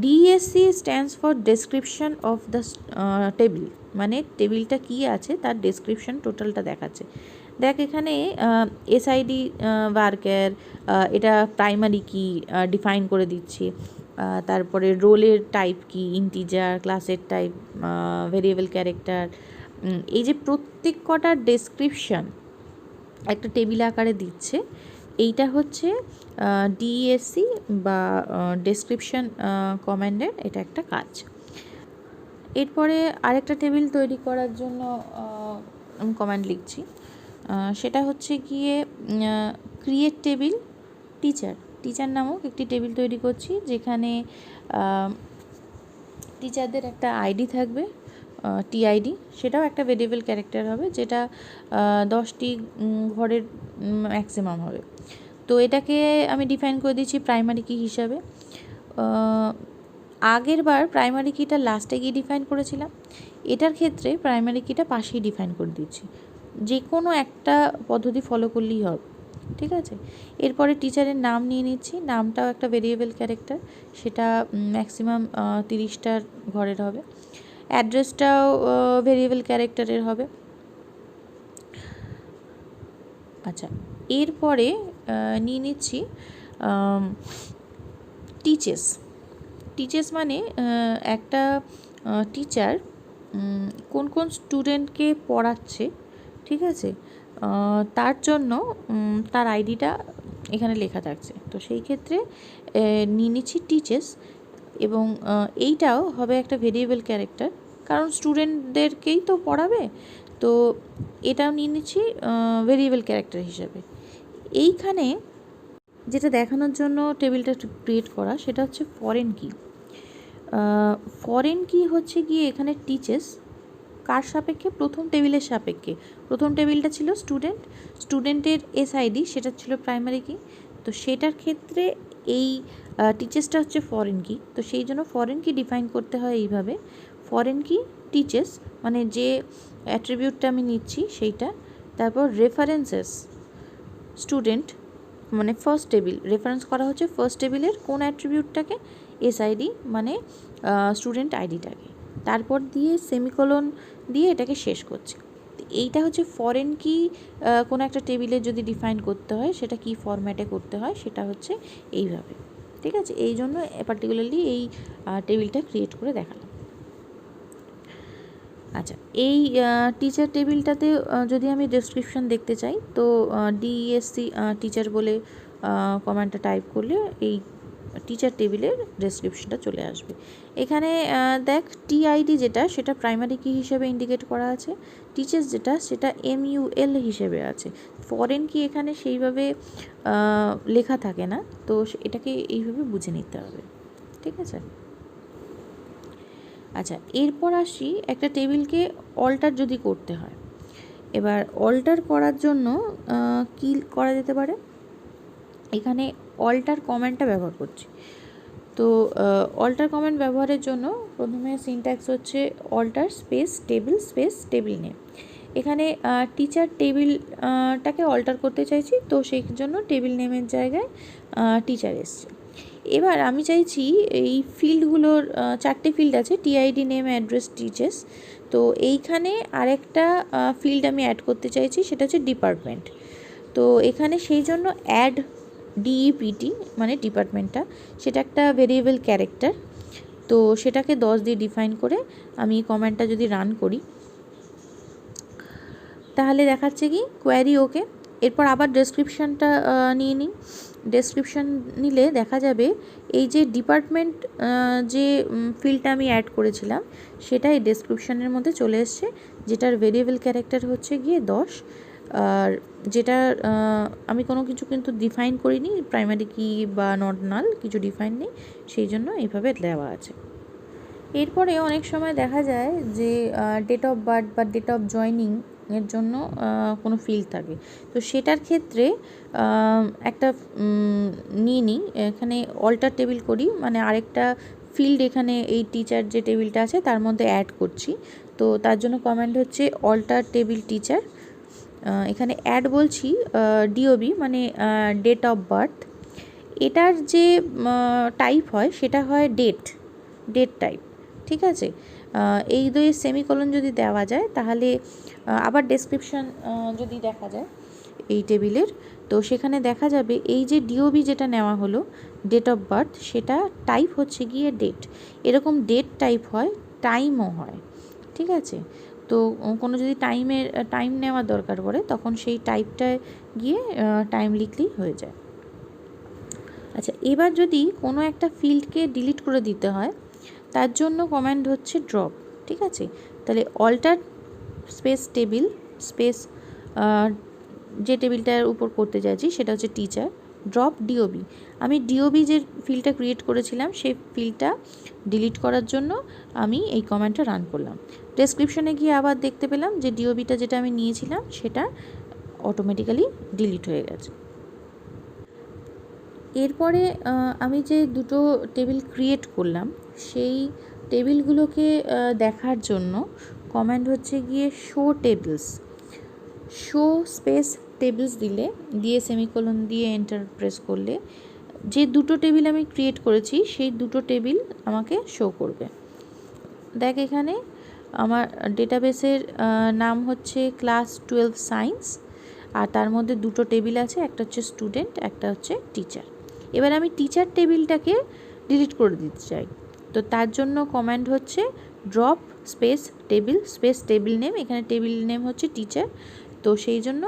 DSC stands for description of the table, মানে টেবিলটা কী আছে তার ডেসক্রিপশন টোটালটা দেখাচ্ছে। দেখ এখানে এসআইডি ওয়ার্কার, এটা প্রাইমারি কি ডিফাইন করে দিচ্ছি, তারপরে রোলের টাইপ কি ইন্টিজার, ক্লাসের টাইপ ভেরিয়েবল ক্যারেক্টার, এই যে প্রত্যেক কটার ডেসক্রিপশন একটা টেবিল আকারে দিচ্ছে, এইটা হচ্ছে ডিএসসি বা ডেসক্রিপশন কমান্ডের এটা একটা কাজ। এরপরে আরেকটা টেবিল তৈরি করার জন্য আমি কমান্ড লিখছি, সেটা হচ্ছে গিয়ে ক্রিয়েট টেবিল টিচার নামক একটি টেবিল তৈরি করছি, যেখানে টিচারদের একটা আইডি থাকবে, টিআইডি, সেটাও একটা ভেরিয়েবল ক্যারেক্টার হবে, যেটা 10টি ঘরের ম্যাক্সিমাম হবে। তো এটাকে আমি ডিফাইন করে দিচ্ছি প্রাইমারি কি হিসাবে। আগের বার প্রাইমারি কিটা লাস্টে গিয়ে ডিফাইন করেছিলাম, এটার ক্ষেত্রে প্রাইমারি কিটা পাশেই ডিফাইন করে দিচ্ছি, যে কোনো একটা পদ্ধতি ফলো করলেই হবে, ঠিক আছে। এরপরে টিচারের নাম নিয়ে নিচ্ছি, নামটাও একটা ভেরিয়েবল ক্যারেক্টার, সেটা ম্যাক্সিমাম 30টার ঘরের হবে। অ্যাড্রেসটাও ভেরিয়েবল ক্যারেক্টারের হবে। আচ্ছা, এরপরে নিয়ে নিচ্ছি টিচেস। টিচেস মানে একটা টিচার কোন কোন স্টুডেন্টকে পড়াচ্ছে, ঠিক আছে, তার জন্য তার আইডিটা এখানে লেখা থাকছে। তো সেই ক্ষেত্রে নিয়ে নিচ্ছি টিচেস, এবং এইটাও হবে একটা ভেরিয়েবল ক্যারেক্টার, কারণ স্টুডেন্টদেরকেই তো পড়াবে, তো এটাও নিয়ে নিচ্ছি ভেরিয়েবল ক্যারেক্টার হিসাবে। এইখানে যেটা দেখানোর জন্য টেবিলটা ক্রিয়েট করা, সেটা হচ্ছে ফরেন কি। ফরেন কি হচ্ছে গিয়ে এখানে টিচেস কার সাপেক্ষে, প্রথম টেবিলের সাপেক্ষে। প্রথম টেবিলটা ছিল স্টুডেন্টের এসআইডি, সেটা ছিল প্রাইমারি কি। তো সেটার ক্ষেত্রে এই টিচেসটা হচ্ছে ফরেন কি। তো সেই জন্য ফরেন কি ডিফাইন করতে হয় এইভাবে, ফরেন কি টিচেস মানে যে অ্যাট্রিবিউটটা আমি নিচ্ছি সেইটা, তারপর রেফারেন্সেস স্টুডেন্ট মানে ফার্স্ট টেবিল, রেফারেন্স করা হচ্ছে ফার্স্ট টেবিলের কোন অ্যাট্রিবিউটটাকে, এসআইডি মানে স্টুডেন্ট আইডিটাকে, তারপর দিয়ে সেমিকোলন দিয়ে এটাকে শেষ করছি। এইটা হচ্ছে ফরেন কি কোনো একটা টেবিলে যদি ডিফাইন করতে হয়, সেটা কি ফরম্যাটে করতে হয়, সেটা হচ্ছে এইভাবে, ঠিক আছে। এই জন্য পার্টিকুলারলি এই টেবিলটা ক্রিয়েট করে দেখালাম। আচ্ছা, এই টিচার টেবিলটাতে যদি আমি ডেসক্রিপশন দেখতে চাই, তো ডিএসসি টিচার বলে কমান্ডটা টাইপ করলে এই টিচার টেবিলের ডেসক্রিপশনটা চলে আসবে। এখানে দেখ টিআইডি যেটা, সেটা প্রাইমারি কি হিসেবে ইন্ডিকেট করা আছে, টিচার্স যেটা সেটা MUL হিসেবে আছে। ফরেন কি এখানে সেইভাবে লেখা থাকে না, তো এটাকে এইভাবে বুঝে নিতে হবে, ঠিক আছে। আচ্ছা, এরপর আসি একটা টেবিলকে অল্টার যদি করতে হয়। এবার অল্টার করার জন্য কী করা যেতে পারে, এখানে অল্টার কমান্ডটা ব্যবহার করছি। তো অল্টার কমান্ড ব্যবহারের জন্য প্রথমে সিনট্যাক্স হচ্ছে অল্টার স্পেস টেবিল নেম। এখানে টিচার টেবিলটাকে অল্টার করতে চাইছি, তো সেই জন্য টেবিল নেমের জায়গায় টিচার এসছে। এবার আমি চাইছি এই ফিল্ডগুলোর 4টে ফিল্ড আছে, টিআইডি, নেম, অ্যাড্রেস, টিচেস। তো এইখানে আরেকটা ফিল্ড আমি অ্যাড করতে চাইছি, সেটা হচ্ছে ডিপার্টমেন্ট। তো এখানে সেই জন্য অ্যাড ডিইপিটি মানে ডিপার্টমেন্টটা, সেটা একটা ভেরিয়েবল ক্যারেক্টার। তো সেটাকে 10 দিয়ে ডিফাইন করে আমি কমান্ডটা যদি রান করি, তাহলে দেখাচ্ছে কি কোয়ারি ওকে। এরপর আবার ডেসক্রিপশানটা নিয়ে নিই। ডেসক্রিপশান নিলে দেখা যাবে এই যে ডিপার্টমেন্ট যে ফিল্ডটা আমি অ্যাড করেছিলাম, সেটা এই ডেসক্রিপশানের মধ্যে চলে এসছে, যেটার ভেরিয়েবল ক্যারেক্টার হচ্ছে গিয়ে 10। আর যেটা আমি কোনো কিছু কিন্তু ডিফাইন করিনি, প্রাইমারি কি বা নট নাল কিছু ডিফাইন নেই, সেই জন্য এইভাবে দেওয়া আছে। এরপরে অনেক সময় দেখা যায় যে ডেট অফ বার্থ বা ডেট অফ জয়নিং এর জন্য কোনো ফিল্ড থাকে, তো সেটার ক্ষেত্রে একটা নিয়ে নিই, এখানে অল্টার টেবিল করি, মানে আরেকটা ফিল্ড এখানে এই টিচার যে টেবিলটা আছে তার মধ্যে অ্যাড করছি। তো তার জন্য কমান্ড হচ্ছে অল্টার টেবিল টিচার। এখানে অ্যাড বলছি ডিওবি মানে ডেট অফ বার্থ। এটার যে টাইপ হয় সেটা হয় ডেট টাইপ, ঠিক আছে। এই দুই সেমিকোলন যদি দেওয়া যায়, তাহলে আবার ডেসক্রিপশান যদি দেখা যায় এই টেবিলের, তো সেখানে দেখা যাবে এই যে ডিওবি যেটা নেওয়া হলো ডেট অফ বার্থ, সেটা টাইপ হচ্ছে গিয়ে ডেট। এরকম ডেট টাইপ হয়, টাইমও হয়, ঠিক আছে। তো কোনো যদি টাইম নেওয়ার দরকার পড়ে, তখন সেই টাইপটায় গিয়ে টাইম লিখলেই হয়ে যায়। আচ্ছা, এবার যদি কোনো একটা ফিল্ডকে ডিলিট করে দিতে হয়, তার জন্য কমান্ড হচ্ছে ড্রপ, ঠিক আছে। তাহলে অল্টার স্পেস টেবিল স্পেস যে টেবিলটার উপর করতে চাইছি সেটা হচ্ছে টিচার, ড্রপ ডিওবি। আমি ডিওবি যে ফিল্ডটা ক্রিয়েট করেছিলাম সেই ফিল্ডটা ডিলিট করার জন্য আমি এই কমান্ডটা রান করলাম। ডেসক্রিপশনে গিয়ে আবার দেখতে পেলাম যে ডিওবিটা যেটা আমি নিয়েছিলাম সেটা অটোমেটিক্যালি ডিলিট হয়ে গেছে। এরপরে আমি যে দুটো টেবিল ক্রিয়েট করলাম সেই টেবিলগুলোকে দেখার জন্য কমান্ড হচ্ছে গিয়ে show tables. Show space tables দিয়ে সেমিকোলন দিয়ে এন্টার প্রেস করলে যে দুটো টেবিল আমি ক্রিয়েট করেছি সেই দুটো টেবিল আমাকে শো করবে। দেখ এখানে আমার ডেটাবেসের নাম হচ্ছে ক্লাস 12 সায়েন্স, আর তার মধ্যে দুটো টেবিল আছে, একটা হচ্ছে স্টুডেন্ট, একটা হচ্ছে টিচার। এবার আমি টিচার টেবিলটাকে ডিলিট করে দিতে চাই, তো তার জন্য কমান্ড হচ্ছে ড্রপ স্পেস টেবিল নেম। এখানে টেবিল নেম হচ্ছে টিচার, তো সেই জন্য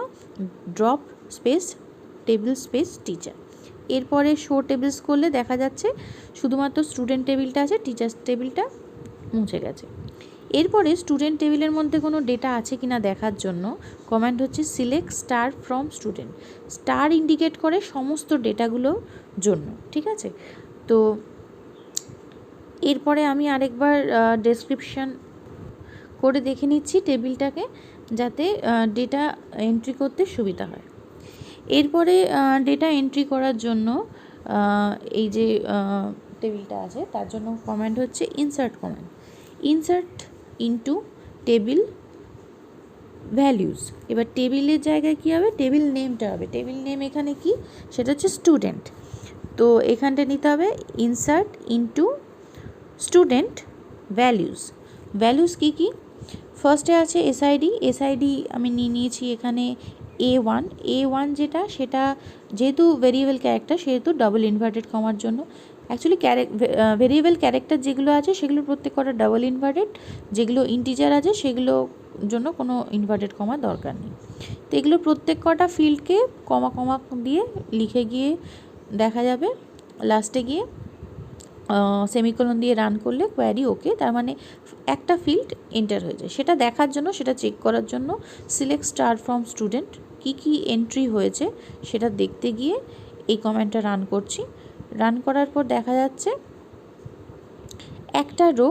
drop space table space teacher. এরপরে শো টেবিলস করলে দেখা যাচ্ছে শুধুমাত্র স্টুডেন্ট টেবিলটা আছে, টিচার টেবিলটা মুছে গেছে। এরপরে স্টুডেন্ট টেবিলের মধ্যে কোনো ডেটা আছে কিনা দেখার জন্য কমান্ড হচ্ছে select star from student. Star indicate করে সমস্ত ডেটাগুলোর জন্য, ঠিক আছে। তো এরপরে আমি আরেকবার ডেসক্রিপশন করে দেখে নিচ্ছি টেবিলটাকে, যাতে ডেটা এন্ট্রি করতে সুবিধা হয়। এরপরে ডেটা এন্ট্রি করার জন্য এই যে টেবিলটা আছে তার জন্য কমান্ড হচ্ছে insert command. Insert into table values. এবার টেবিলের জায়গায় কী হবে, টেবিল নেমটা হবে। টেবিল নেম এখানে কি, সেটা হচ্ছে স্টুডেন্ট। তো এখানটা নিতে হবে insert into student values. Values কী কী, ফার্স্টে আছে এসআইডি আমি নিয়েছি এখানে A1 যেটা, সেটা যেহেতু ভেরিয়েবল ক্যারেক্টার সেহেতু ডাবল ইনভার্টেড কমার জন্য। অ্যাকচুয়ালি ভেরিয়েবল ক্যারেক্টার যেগুলো আছে সেগুলো প্রত্যেক কটা ডাবল ইনভার্টেড, যেগুলো ইন্টিজার আছে সেগুলো জন্য কোনো ইনভার্টেড কমা দরকার নেই। তো এগুলো প্রত্যেক কটা ফিল্ডকে কমা কমা দিয়ে লিখে গিয়ে দেখা যাবে লাস্টে গিয়ে সেমিকোলন দিয়ে রান করলে কোয়ারি ওকে, তার মানে একটা ফিল্ড এন্টার হয়ে যায়। সেটা দেখার জন্য, সেটা চেক করার জন্য সিলেক্ট স্টার ফ্রম স্টুডেন্ট কী কী এন্ট্রি হয়েছে সেটা দেখতে গিয়ে এই কমেন্টটা রান করছি। রান করার পর দেখা যাচ্ছে একটা রো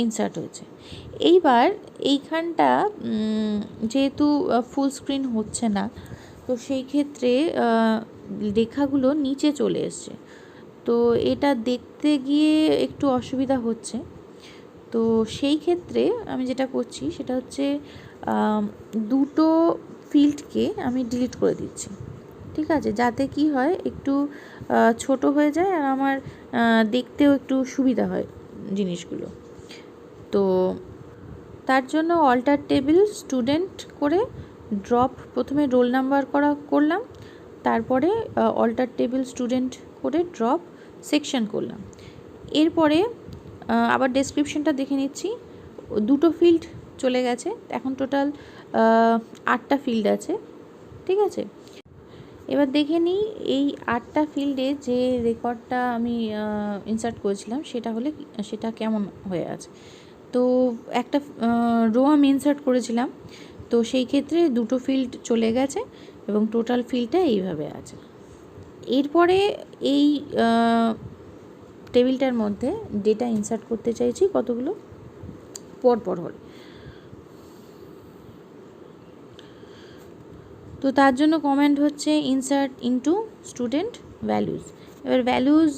ইনসার্ট হয়েছে। এইবার এইখানটা যেহেতু ফুল স্ক্রিন হচ্ছে না, তো সেই ক্ষেত্রে লেখাগুলো নিচে চলে এসছে, তো এটা দেখতে গিয়ে একটু অসুবিধা হচ্ছে। তো সেই ক্ষেত্রে আমি যেটা করছি সেটা হচ্ছে দুটো ফিল্ডকে আমি ডিলিট করে দিচ্ছি, ঠিক আছে, যাতে কি হয় একটু ছোট হয়ে যায় আর আমার দেখতেও একটু সুবিধা হয় জিনিসগুলো। তো তার জন্য অল্টার টেবিল স্টুডেন্ট করে ড্রপ, প্রথমে রোল নাম্বার করলাম, তারপরে অল্টার টেবিল স্টুডেন্ট করে ড্রপ সেকশন করলাম। এরপরে আবার ডেসক্রিপশনটা দেখে নিচ্ছি, দুটো ফিল্ড চলে গেছে, এখন টোটাল 8টা ফিল্ড আছে, ঠিক আছে। এবার দেখে নিই এই 8টা ফিল্ডে যে রেকর্ডটা আমি ইনসার্ট করেছিলাম সেটা কেমন হয়ে আছে। তো একটা রো আমি ইনসার্ট করেছিলাম, তো সেই ক্ষেত্রে দুটো ফিল্ড চলে গেছে এবং টোটাল ফিল্ডটা এইভাবে আছে। এরপরে এই টেবিলটার মধ্যে ডেটা ইনসার্ট করতে চাইছি কতগুলো পরপর হল। তো তার জন্য কমান্ড হচ্ছে ইনসার্ট ইনটু স্টুডেন্ট ভ্যালুজ। এবার ভ্যালুজ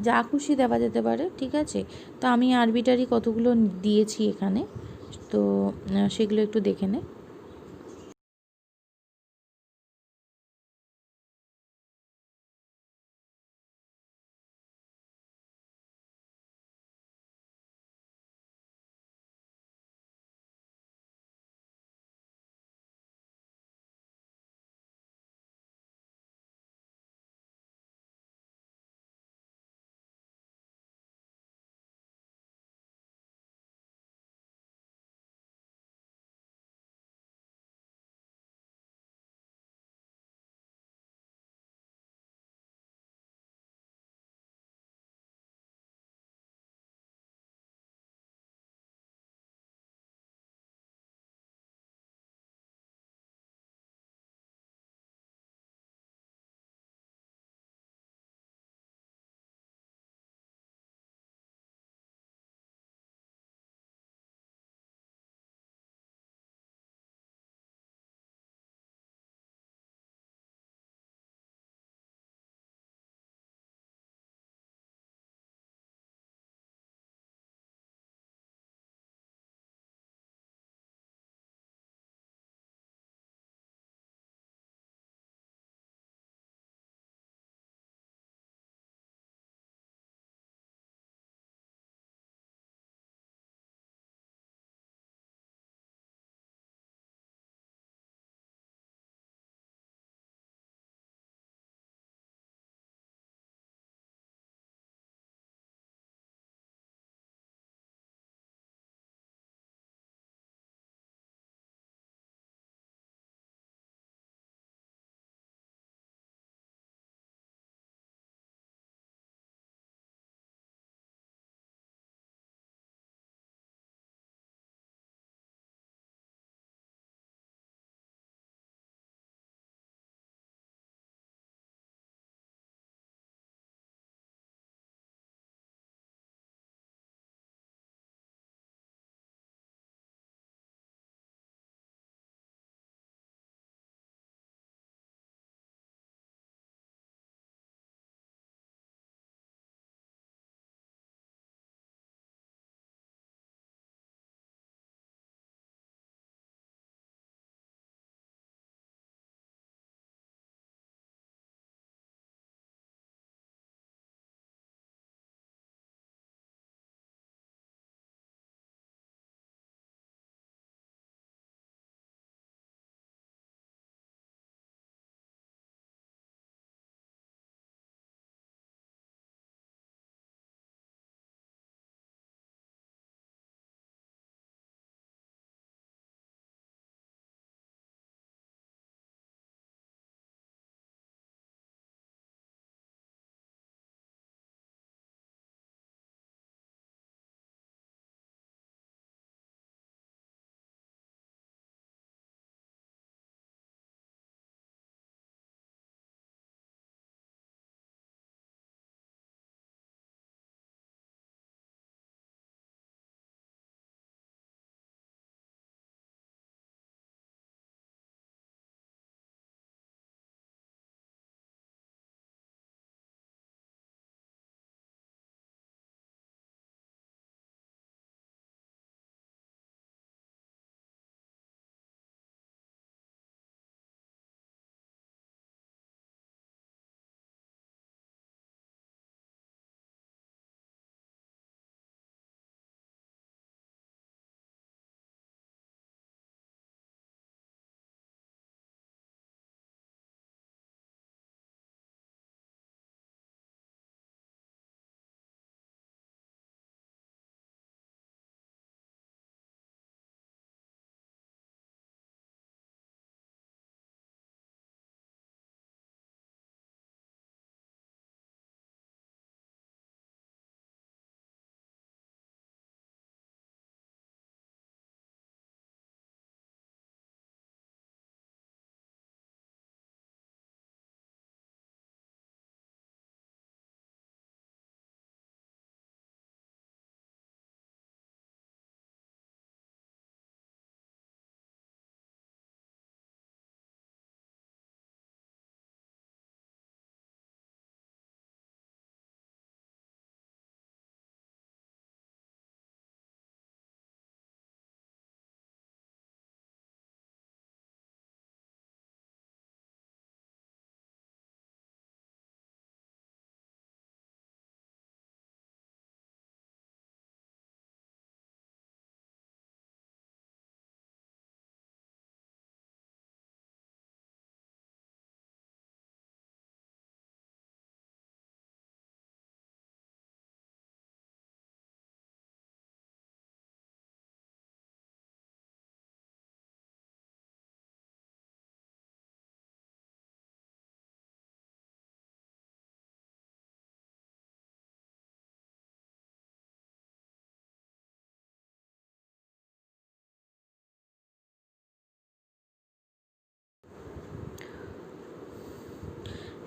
যা খুশি দেওয়া যেতে পারে, ঠিক আছে। তো আমি আরবিটারি কতগুলো দিয়েছি এখানে, তো সেগুলো একটু দেখে নে।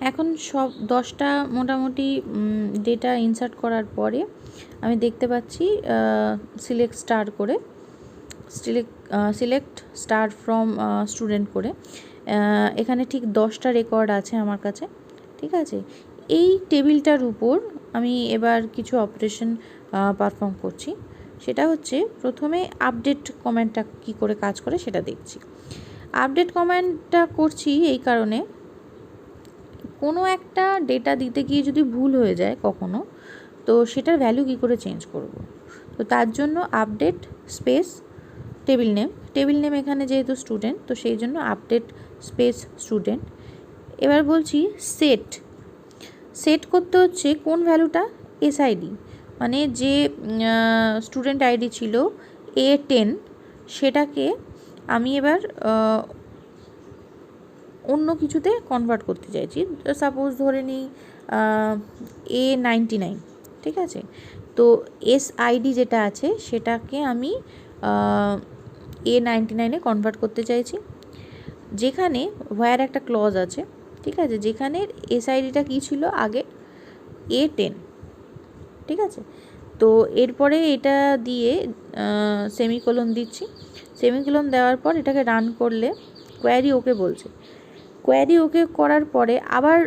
এখন সব 10টা মোটামুটি ডেটা ইনসার্ট করার পরে আমি দেখতে পাচ্ছি সিলেক্ট স্টার ফ্রম স্টুডেন্ট করে এখানে ঠিক 10টা রেকর্ড আছে আমার কাছে। ঠিক আছে, এই টেবিলটার উপর আমি এবার কিছু অপারেশন পারফর্ম করছি। সেটা হচ্ছে প্রথমে আপডেট কমান্ডটা কি করে কাজ করে সেটা দেখছি। আপডেট কমান্ডটা করছি এই কারণে, কোনো একটা ডেটা দিতে গিয়ে যদি ভুল হয়ে যায় কখনো, তো সেটার ভ্যালু কী করে চেঞ্জ করব। তো তার জন্য আপডেট স্পেস টেবিল নেম এখানে যেহেতু স্টুডেন্ট, তো সেই জন্য আপডেট স্পেস স্টুডেন্ট। এবার বলছি সেট করতে হচ্ছে কোন ভ্যালুটা, এসআইডি, মানে যে স্টুডেন্ট আইডি ছিল A10, সেটাকে আমি এবার অন্য কিছুতে কনভার্ট করতে চাইছি। সাপোজ ধরে নিই A99, ঠিক আছে। তো এসআইডি যেটা আছে সেটাকে আমি A99-এ কনভার্ট করতে চাইছি, যেখানে হোয়ার একটা ক্লজ আছে। ঠিক আছে, যেখানে এসআইডিটা কী ছিল আগে, A10। ঠিক আছে, তো এরপরে এটা দিয়ে সেমিকোলন দিচ্ছি। সেমিকোলন দেওয়ার পর এটাকে রান করলে কোয়ারি ওকে বলছে। কোয়ারি ওকে করার পরে আবার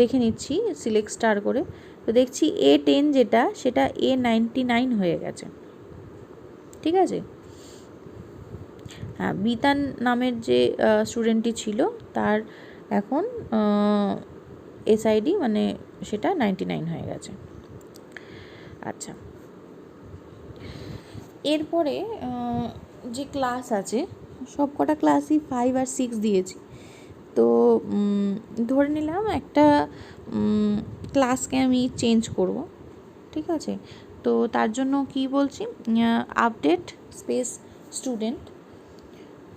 দেখে নিচ্ছি সিলেক্ট স্টার করে, তো দেখছি A10 যেটা সেটা A99 হয়ে গেছে। ঠিক আছে, হ্যাঁ, বিতান নামের যে স্টুডেন্টটি ছিল তার এখন এসআইডি মানে সেটা 99 হয়ে গেছে। আচ্ছা, এরপরে যে ক্লাস আছে, সব কটা ক্লাসই 5 আর 6 দিয়েছি। তো ধরে নিলাম একটা ক্লাসকে আমি চেঞ্জ করব। ঠিক আছে, তো তার জন্য কি বলছি, update space student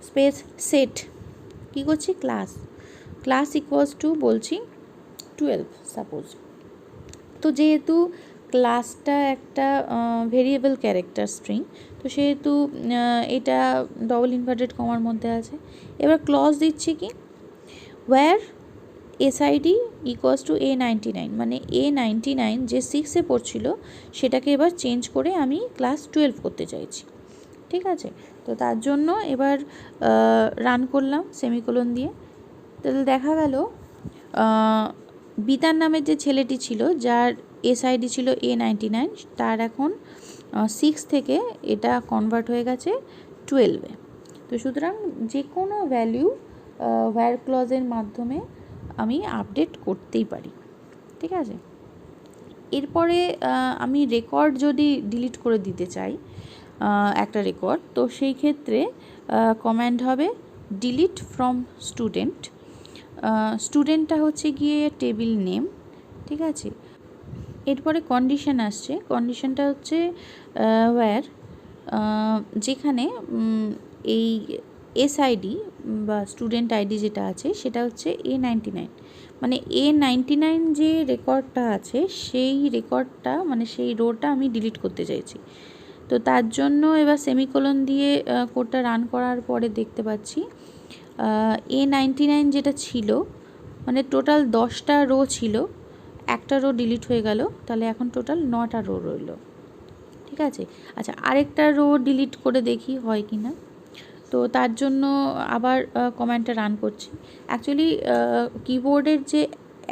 space set, কী করছি, ক্লাস ইকুয়ালস টু বলছি 12 সাপোজ। তো যেহেতু ক্লাসটা একটা ভেরিয়েবল ক্যারেক্টার স্ট্রিং, তো সেহেতু এটা ডবল ইনভার্টেড কমার মধ্যে আছে। এবার ক্লজ দিচ্ছি কি, wire SID equals to A99, মানে A99 যে 6-এ পড়ছিল সেটাকে এবার চেঞ্জ করে আমি ক্লাস 12 করতে চাইছি। ঠিক আছে, তো তার জন্য এবার রান করলাম সেমিকোলন দিয়ে। তাহলে দেখা গেল বিতান নামের যে ছেলেটি ছিল যার এসআইডি ছিল A99, তার এখন 6 থেকে এটা কনভার্ট হয়ে গেছে 12-এ। তো সুতরাং যে কোনো ভ্যালু হোয়ার ক্লজের মাধ্যমে আমি আপডেট করতেই পারি। ঠিক আছে, এরপরে আমি রেকর্ড যদি ডিলিট করে দিতে চাই একটা রেকর্ড, তো সেই ক্ষেত্রে কমান্ড হবে ডিলিট ফ্রম স্টুডেন্ট। স্টুডেন্টটা হচ্ছে গিয়ে টেবিল নেম। ঠিক আছে, এরপরে কন্ডিশন আসছে, কন্ডিশনটা হচ্ছে ওয়্যার, যেখানে এই এসআইডি বা স্টুডেন্ট আইডি যেটা আছে সেটা হচ্ছে A99, মানে A99 যে রেকর্ডটা আছে সেই রেকর্ডটা মানে সেই রোটা আমি ডিলিট করতে চাইছি। তো তার জন্য এবার সেমিকোলন দিয়ে কোডটা রান করার পরে দেখতে পাচ্ছি A99 যেটা ছিল, মানে টোটাল 10টা রো ছিল, একটা রো ডিলিট হয়ে গেল, তাহলে এখন টোটাল 9টা রো রইল। ঠিক আছে, আচ্ছা, আরেকটা রো ডিলিট করে দেখি হয় কি না। তো তার জন্য আবার কমান্ডটা রান করছি। অ্যাকচুয়ালি কিবোর্ডের যে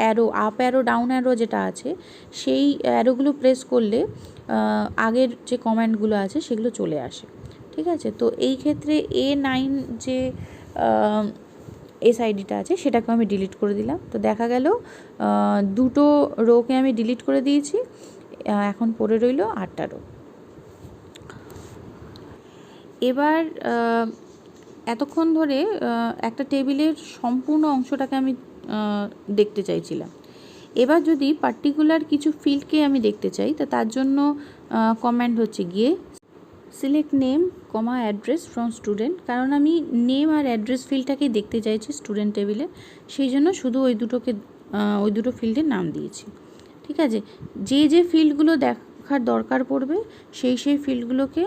arrow, up arrow, down arrow যেটা আছে, সেই অ্যারোগুলো প্রেস করলে আগের যে কমান্ডগুলো আছে সেগুলো চলে আসে। ঠিক আছে, তো এই ক্ষেত্রে A9 যে এসআইডিটা আছে সেটাকে আমি ডিলিট করে দিলাম। তো দেখা গেল দুটো রোকে আমি ডিলিট করে দিয়েছি, এখন পড়ে রইল 8টা রো। এবার এতক্ষণ ধরে একটা টেবিলের সম্পূর্ণ অংশটাকে আমি দেখতে চাইছিলাম। এবার যদি পার্টিকুলার কিছু ফিল্ডকে আমি দেখতে চাই, তো তার জন্য কমান্ড হচ্ছে গিয়ে select name comma address from student, কারণ আমি নেম আর অ্যাড্রেস ফিল্ডটাকেই দেখতে চাইছি স্টুডেন্ট টেবিলে, সেই জন্য শুধু ওই দুটো ফিল্ডের নাম দিয়েছি। ঠিক আছে, যে যে ফিল্ডগুলো দেখার দরকার পড়বে সেই ফিল্ডগুলোকে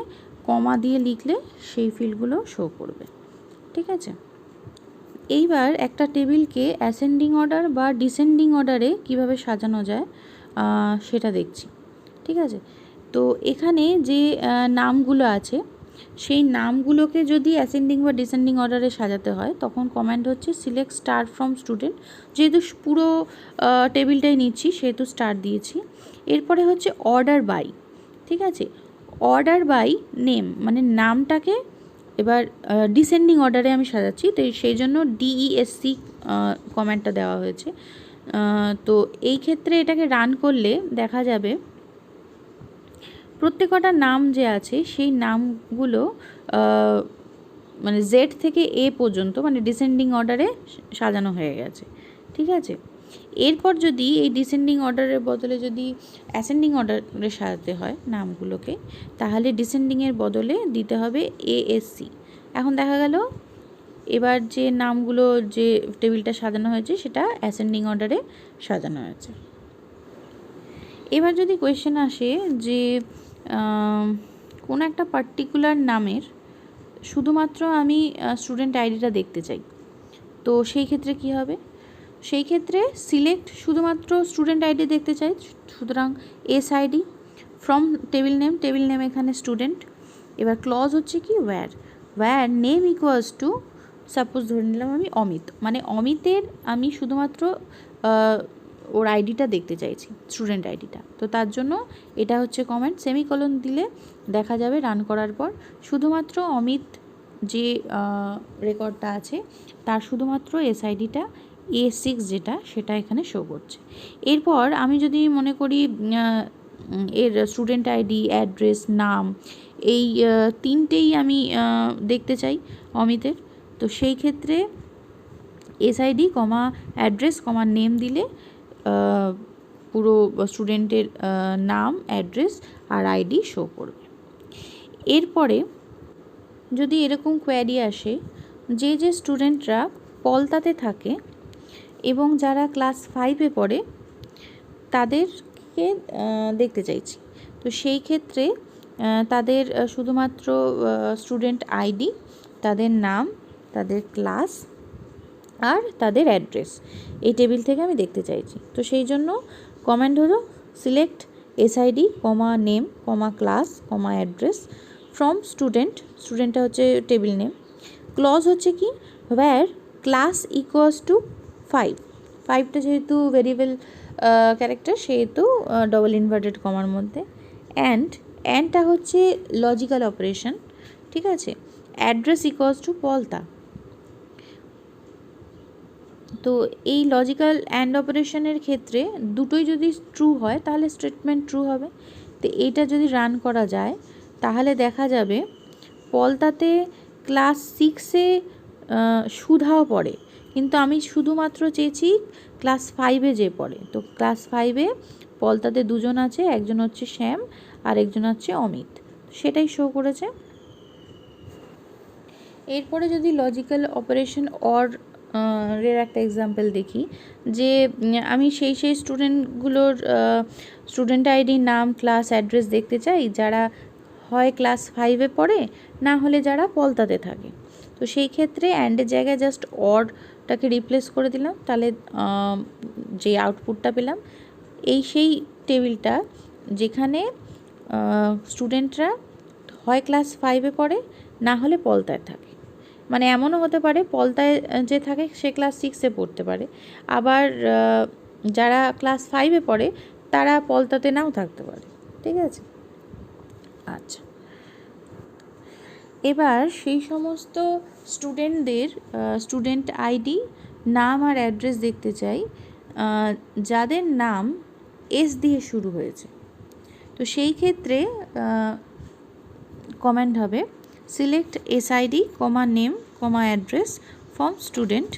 কমা দিয়ে লিখলে সেই ফিল্ডগুলো শো করবে। ঠিক আছে, এইবার একটা টেবিলকে অ্যাসেন্ডিং অর্ডার বা ডিসেন্ডিং অর্ডারে কিভাবে সাজানো যায় সেটা দেখছি। ঠিক আছে, তো এখানে যে নামগুলো আছে সেই নামগুলোকে যদি অ্যাসেন্ডিং বা ডিসেন্ডিং অর্ডারে সাজাতে হয় তখন কমান্ড হচ্ছে সিলেক্ট স্টার ফ্রম স্টুডেন্ট। যেহেতু পুরো টেবিলটাই নিচ্ছি সেহেতু স্টার দিয়েছি। এরপরে হচ্ছে অর্ডার বাই। ঠিক আছে, অর্ডার বাই নেম, মানে নামটাকে এবার ডিসেন্ডিং অর্ডারে আমি সাজাচ্ছি, তো সেই জন্য DESC কমেন্টটা দেওয়া হয়েছে। তো এই ক্ষেত্রে এটাকে রান করলে দেখা যাবে প্রত্যেকটা নাম যে আছে সেই নামগুলো মানে জেড থেকে এ পর্যন্ত মানে ডিসেন্ডিং অর্ডারে সাজানো হয়ে গেছে। ঠিক আছে, এরপর যদি এই ডিসেন্ডিং অর্ডারের বদলে যদি অ্যাসেন্ডিং অর্ডারে সাজাতে হয় নামগুলোকে, তাহলে ডিসেন্ডিংয়ের বদলে দিতে হবে ASC। এখন দেখা গেল এবার যে নামগুলো যে টেবিলটা সাজানো হয়েছে সেটা অ্যাসেন্ডিং অর্ডারে সাজানো হয়েছে। এবার যদি কোয়েশ্চেন আসে যে কোন একটা পার্টিকুলার নামের শুধুমাত্র আমি স্টুডেন্ট আইডিটা দেখতে চাই, তো সেই ক্ষেত্রে কি হবে? সেই ক্ষেত্রে সিলেক্ট শুধুমাত্র স্টুডেন্ট আইডি দেখতে চাই, সুতরাং SID ফ্রম টেবিল নেম এখানে স্টুডেন্ট। এবার ক্লজ হচ্ছে কি where name equals to, suppose ধরে নিলাম আমি অমিত, মানে অমিতের আমি শুধুমাত্র ওর আইডিটা দেখতে চাইছি, স্টুডেন্ট আইডিটা। তো তার জন্য এটা হচ্ছে কমেন্ট, সেমিকোলন দিলে দেখা যাবে রান করার পর শুধুমাত্র অমিত যে রেকর্ডটা আছে তার শুধুমাত্র SIDটা A6 যেটা সেটা এখানে শো করছে। এরপর আমি যদি মনে করি এর স্টুডেন্ট আইডি, অ্যাড্রেস, নাম এই তিনটেই আমি দেখতে চাই অমিতের, তো সেই ক্ষেত্রে SID, অ্যাড্রেস, নেম দিলে পুরো স্টুডেন্টের নাম, অ্যাড্রেস আর আইডি শো করবে। এরপরে যদি এরকম কোয়ারি আসে যে স্টুডেন্টরা পলতাতে থাকে এবং যারা ক্লাস 5-এ পড়ে তাদেরকে দেখতে চাইছি, তো সেই ক্ষেত্রে তাদের শুধুমাত্র স্টুডেন্ট আইডি, তাদের নাম, তাদের ক্লাস আর তাদের অ্যাড্রেস এই টেবিল থেকে আমি দেখতে চাইছি। তো সেই জন্য কমান্ড হলো select SID, name, class, address from স্টুডেন্টটা হচ্ছে টেবিল নেম। ক্লজ হচ্ছে কি ওয়্যার ক্লাস ইকুয়ালস টু 5টা যেহেতু ভেরিয়েবল ক্যারেক্টার সেহেতু ডবল ইনভার্টেড কমার মধ্যে। অ্যান্ডটা হচ্ছে লজিক্যাল অপারেশন। ঠিক আছে, অ্যাড্রেস ইকুয়ালস টু পলতা। তো এই লজিক্যাল অ্যান্ড অপারেশনের ক্ষেত্রে দুটোই যদি ট্রু হয় তাহলে স্টেটমেন্ট ট্রু হবে। তো এইটা যদি রান করা যায় তাহলে দেখা যাবে পলতাতে ক্লাস 6-এ সুধাও পড়ে, কিন্তু আমি শুধুমাত্র চেয়েছি ক্লাস 5-এ যে পড়ে। তো ক্লাস 5-এ পলতাতে দুজন আছে, একজন হচ্ছে শ্যাম আর একজন হচ্ছে অমিত, সেটাই শো করেছে। এরপরে যদি লজিক্যাল অপারেশন অর এর একটা এক্সাম্পল দেখি, যে আমি সেই স্টুডেন্টগুলোর স্টুডেন্ট আইডি, নাম, ক্লাস, অ্যাড্রেস দেখতে চাই যারা হয় ক্লাস 5-এ পড়ে না হলে যারা পলতাতে থাকে। তো সেই ক্ষেত্রে অ্যান্ডের জায়গায় জাস্ট অরটাকে রিপ্লেস করে দিলাম, তাহলে যে আউটপুটটা পেলাম সেই টেবিলটা যেখানে স্টুডেন্টরা হয় ক্লাস 5-এ পড়ে না হলে পলতায় থাকে। মানে এমনও হতে পারে পলতায় যে থাকে সে ক্লাস 6-এ পড়তে পারে, আবার যারা ক্লাস 5-এ পড়ে তারা পলতাতে নাও থাকতে পারে। ঠিক আছে, আচ্ছা, এবার সেই সমস্ত স্টুডেন্টদের স্টুডেন্ট আইডি, নাম আর অ্যাড্রেস দেখতে চাই যাদের নাম S দিয়ে শুরু হয়েছে। তো সেই ক্ষেত্রে কমান্ড হবে select SID, name, address from student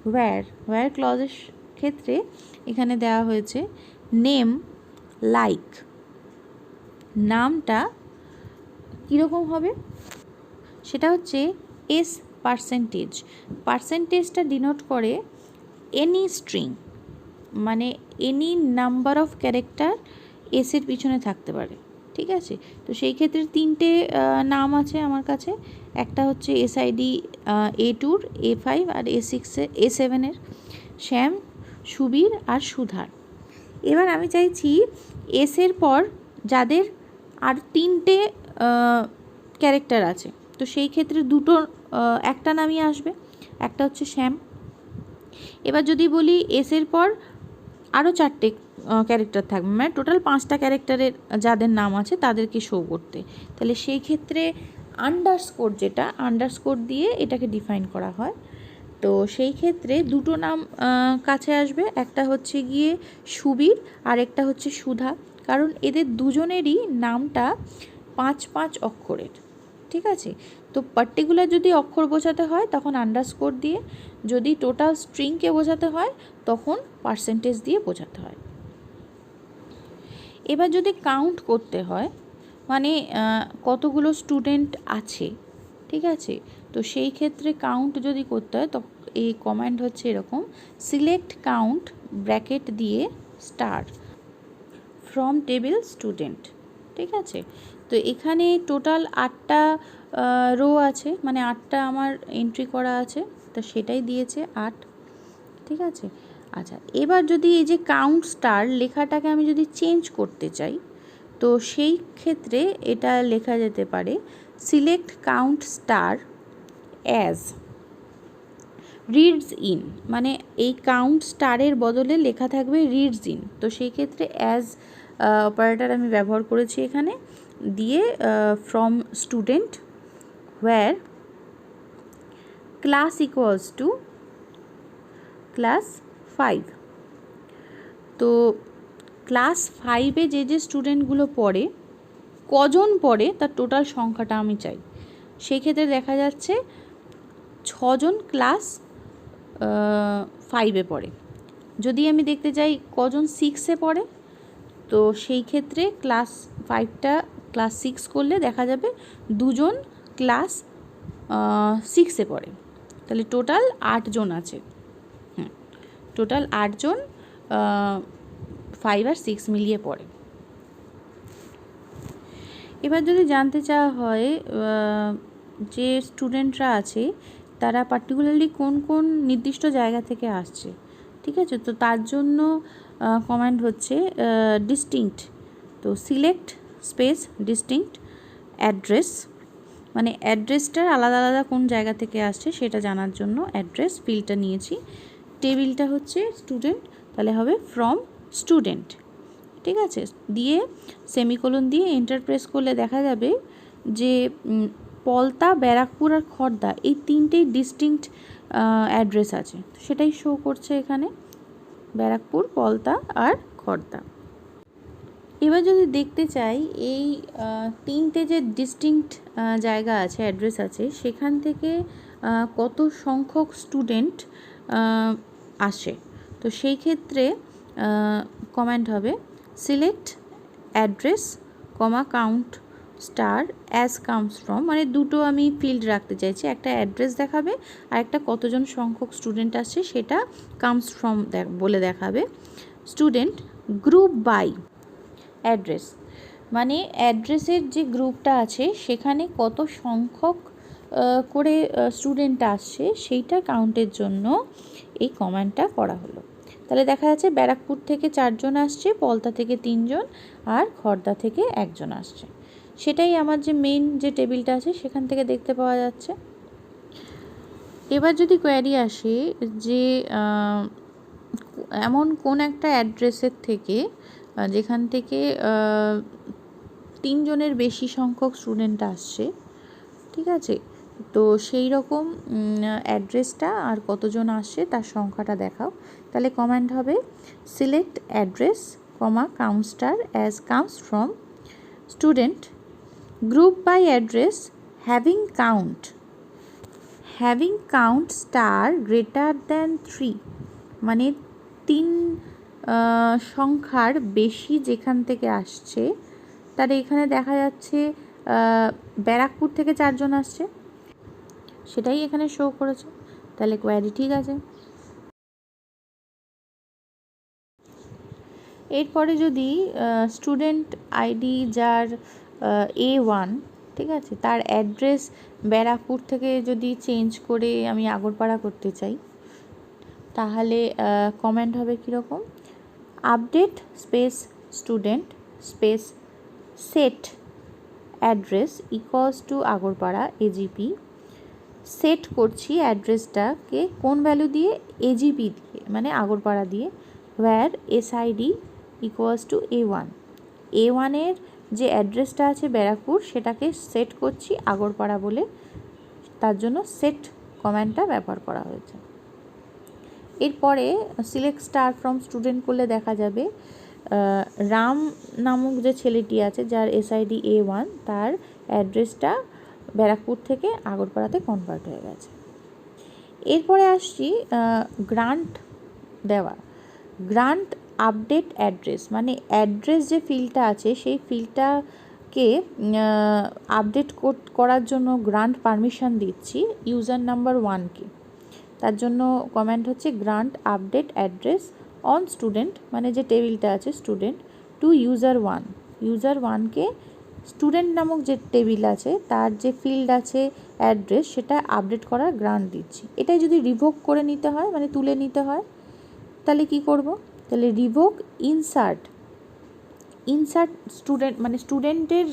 where ক্লজের ক্ষেত্রে এখানে দেওয়া হয়েছে নেম লাইক, নামটা কীরকম হবে সেটা হচ্ছে S পার্সেন্টেজটা ডিনোট করে এনি স্ট্রিং, মানে এনি নাম্বার অফ ক্যারেক্টার এসের পিছনে থাকতে পারে। ঠিক আছে। তো সেই ক্ষেত্রে তিনটে নাম আছে আমার কাছে, একটা হচ্ছে এসআইডি A2, A5 আর A7-এর, শ্যাম, সুবীর আর সুধার। এবার আমি চাইছি এসের পর যাদের আর তিনটে ক্যারেক্টার আছে, তো সেই ক্ষেত্রে দুটো একটা নামই আসবে, একটা হচ্ছে শ্যাম। এবার যদি বলি এসের পর আরও চারটে ক্যারেক্টার থাকবে, মানে টোটাল 5টা ক্যারেক্টারের যাদের নাম আছে তাদেরকে শো করতে, তাহলে সেই ক্ষেত্রে আন্ডারস্কোর, যেটা আন্ডারস্কোর দিয়ে এটাকে ডিফাইন করা হয়। তো সেই ক্ষেত্রে দুটো নাম কাছে আসবে, একটা হচ্ছে গিয়ে সুবীর আর একটা হচ্ছে সুধা, কারণ এদের দুজনেরই নামটা 5 অক্ষরের। ঠিক আছে, তো পার্টিকুলার যদি অক্ষর বোঝাতে হয় তখন আন্ডারস্কোর দিয়ে, যদি টোটাল স্ট্রিংকে বোঝাতে হয় তখন পার্সেন্টেজ দিয়ে বোঝাতে হয়। এবার যদি কাউন্ট করতে হয়, মানে কতগুলো স্টুডেন্ট আছে, ঠিক আছে, তো সেই ক্ষেত্রে কাউন্ট যদি করতে হয় তো এই কমান্ড হচ্ছে এরকম, সিলেক্ট কাউন্ট ব্র্যাকেট দিয়ে স্টার ফ্রম টেবিল স্টুডেন্ট। ঠিক আছে, তো এখানে টোটাল 8টা রো আছে, মানে 8টা আমার এন্ট্রি করা আছে, তো সেটাই দিয়েছে 8। ঠিক আছে, আচ্ছা, এবার যদি এই যে কাউন্ট স্টার লেখাটাকে আমি যদি চেঞ্জ করতে চাই, তো সেই ক্ষেত্রে এটা লেখা যেতে পারে select count star as reads in, মানে এই কাউন্ট স্টারের বদলে লেখা থাকবে রিডস ইন। তো সেই ক্ষেত্রে অ্যাজ অপারেটর আমি ব্যবহার করেছি এখানে, দিয়ে from student where class equals to class 5। তো ক্লাস 5-এ যে স্টুডেন্টগুলো পড়ে, কজন পড়ে তার টোটাল সংখ্যাটা আমি চাই। সেই ক্ষেত্রে দেখা যাচ্ছে 6জন ক্লাস 5-এ পড়ে। যদি আমি দেখতে চাই কজন 6-এ পড়ে, তো সেই ক্ষেত্রে ক্লাস 5টা ক্লাস 6 করলে দেখা যাবে 2জন ক্লাস 6-এ পড়ে, তাহলে টোটাল 8জন আছে। টোটাল 8জন 5 আর 6 মিলিয়ে পড়ে। এবার যদি জানতে চাওয়া হয় যে স্টুডেন্টরা আছে তারা পার্টিকুলারলি কোন কোন নির্দিষ্ট জায়গা থেকে আসছে, ঠিক আছে, তো তার জন্য কমান্ড হচ্ছে ডিস্টিংক্ট। তো সিলেক্ট স্পেস ডিস্টিংক্ট অ্যাড্রেস, মানে অ্যাড্রেসটার আলাদা আলাদা কোন জায়গা থেকে আসছে সেটা জানার জন্য অ্যাড্রেস ফিল্ডটা নিয়েছি। টেবিলটা হচ্ছে স্টুডেন্ট, তাহলে হবে ফ্রম স্টুডেন্ট। ঠিক আছে, দিয়ে সেমিকোলন দিয়ে এন্টার প্রেস করলে দেখা যাবে যে পলতা, ব্যারাকপুর আর খড়দা এই তিনটেই ডিস্টিংক্ট অ্যাড্রেস আছে, সেটাই শো করছে এখানে, ব্যারাকপুর, পলতা আর খড়দা। এবার যদি দেখতে চাই এই তিনটে যে ডিস্টিংক্ট জায়গা আছে, অ্যাড্রেস আছে, সেখান থেকে কত সংখ্যক স্টুডেন্ট আসে, তো সেই ক্ষেত্রে কমান্ড হবে select address comma count star as cams from, মানে দুটো আমি ফিল্ড রাখতে চাইছি, একটা অ্যাড্রেস দেখাবে আর একটা কতজন সংখ্যক স্টুডেন্ট আসছে সেটা কামস ফ্রম বলে দেখাবে। স্টুডেন্ট গ্রুপ বাই অ্যাড্রেস, মানে অ্যাড্রেসের যে গ্রুপটা আছে সেখানে কত সংখ্যক করে স্টুডেন্ট আসছে সেইটা কাউন্টের জন্য এই কমান্ডটা করা হলো। তাহলে দেখা যাচ্ছে ব্যারাকপুর থেকে 4জন আসছে, পলতা থেকে 3জন আর খড়দা থেকে 1জন আসছে, সেটাই আমার যে মেইন যে টেবিলটা আছে সেখান থেকে দেখতে পাওয়া যাচ্ছে। এবার যদি কোয়ারি আসে যে এমন কোন একটা অ্যাড্রেসের থেকে যেখান থেকে 3জনের বেশি সংখ্যক স্টুডেন্ট আসছে, ঠিক আছে, তো সেই রকম অ্যাড্রেসটা আর কতজন আসছে তার সংখ্যাটা দেখাও, তাহলে কমান্ড হবে select address comma count star as cams from student group by address having count star greater than 3, মানে 3 সংখ্যার বেশি যেখান থেকে আসছে, তার এখানে দেখা যাচ্ছে ব্যারাকপুর থেকে 4জন আসছে, সেটাই এখানে শো করেছে, তাহলে কোয়ারি ঠিক আছে। এরপরে যদি স্টুডেন্ট আইডি যার A1, ঠিক আছে, তার অ্যাড্রেস ব্যারাকপুর থেকে যদি চেঞ্জ করে আমি আগরপাড়া করতে চাই, তাহলে কমেন্ট হবে কীরকম, update space student space set address equals to Agarpara AGP। Set করছি অ্যাড্রেসটাকে কোন ভ্যালু দিয়ে, AGP দিয়ে, মানে আগরপাড়া দিয়ে, where SID equals to A1। A1-এর যে অ্যাড্রেসটা আছে ব্যারাকপুর, সেটাকে সেট করছি আগরপাড়া বলে, তার জন্য সেট কমান্ডটা ব্যবহার করা হয়েছে। এরপরে সিলেক্ট স্টার ফ্রম স্টুডেন্ট করলে দেখা যাবে রাম নামক যে ছেলেটি আছে যার SID A1, তার অ্যাড্রেসটা ব্যারাকপুর থেকে আগরপাড়াতে কনভার্ট হয়ে গেছে। এরপরে আসছি গ্রান্ট দেওয়া। গ্রান্ট আপডেট অ্যাড্রেস, মানে অ্যাড্রেস যে ফিল্ডটা আছে সেই ফিল্ডটাকে আপডেট করার জন্য গ্রান্ট পারমিশন দিচ্ছি ইউজার নাম্বার 1কে। তার জন্য কমেন্ট হচ্ছে grant update address on student, মানে যে টেবিলটা আছে স্টুডেন্ট, টু ইউজার 1। ইউজার 1কে স্টুডেন্ট নামক যে টেবিল আছে তার যে ফিল্ড আছে অ্যাড্রেস, সেটা আপডেট করার গ্রান্ট দিচ্ছি। এটাই যদি রিভোক করে নিতে হয়, মানে তুলে নিতে হয়, তাহলে কি করব, তাহলে রিভোক ইনসার্ট স্টুডেন্ট, মানে স্টুডেন্টের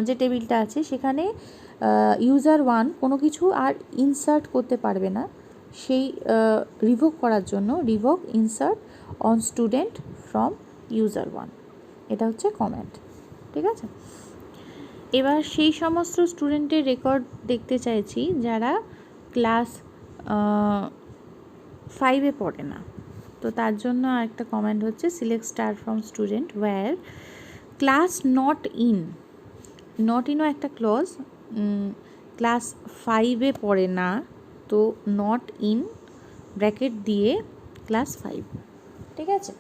যে টেবিলটা আছে সেখানে ইউজার 1 কোনো কিছু আর ইনসার্ট করতে পারবে না, সেই রিভোক করার জন্য revoke insert on student from user 1। এটা হচ্ছে কমেন্ট, ঠিক আছে। এবার সেই সমস্ত স্টুডেন্টের রেকর্ড দেখতে চাইছি যারা ক্লাস 5-এ পড়ে না। তো তার জন্য আরেকটা কমেন্ট হচ্ছে select star from student where class not ইনও একটা ক্লজ, ক্লাস 5-এ পড়ে না, তো নট ইন ব্র্যাকেট দিয়ে ক্লাস 5, ঠিক আছে।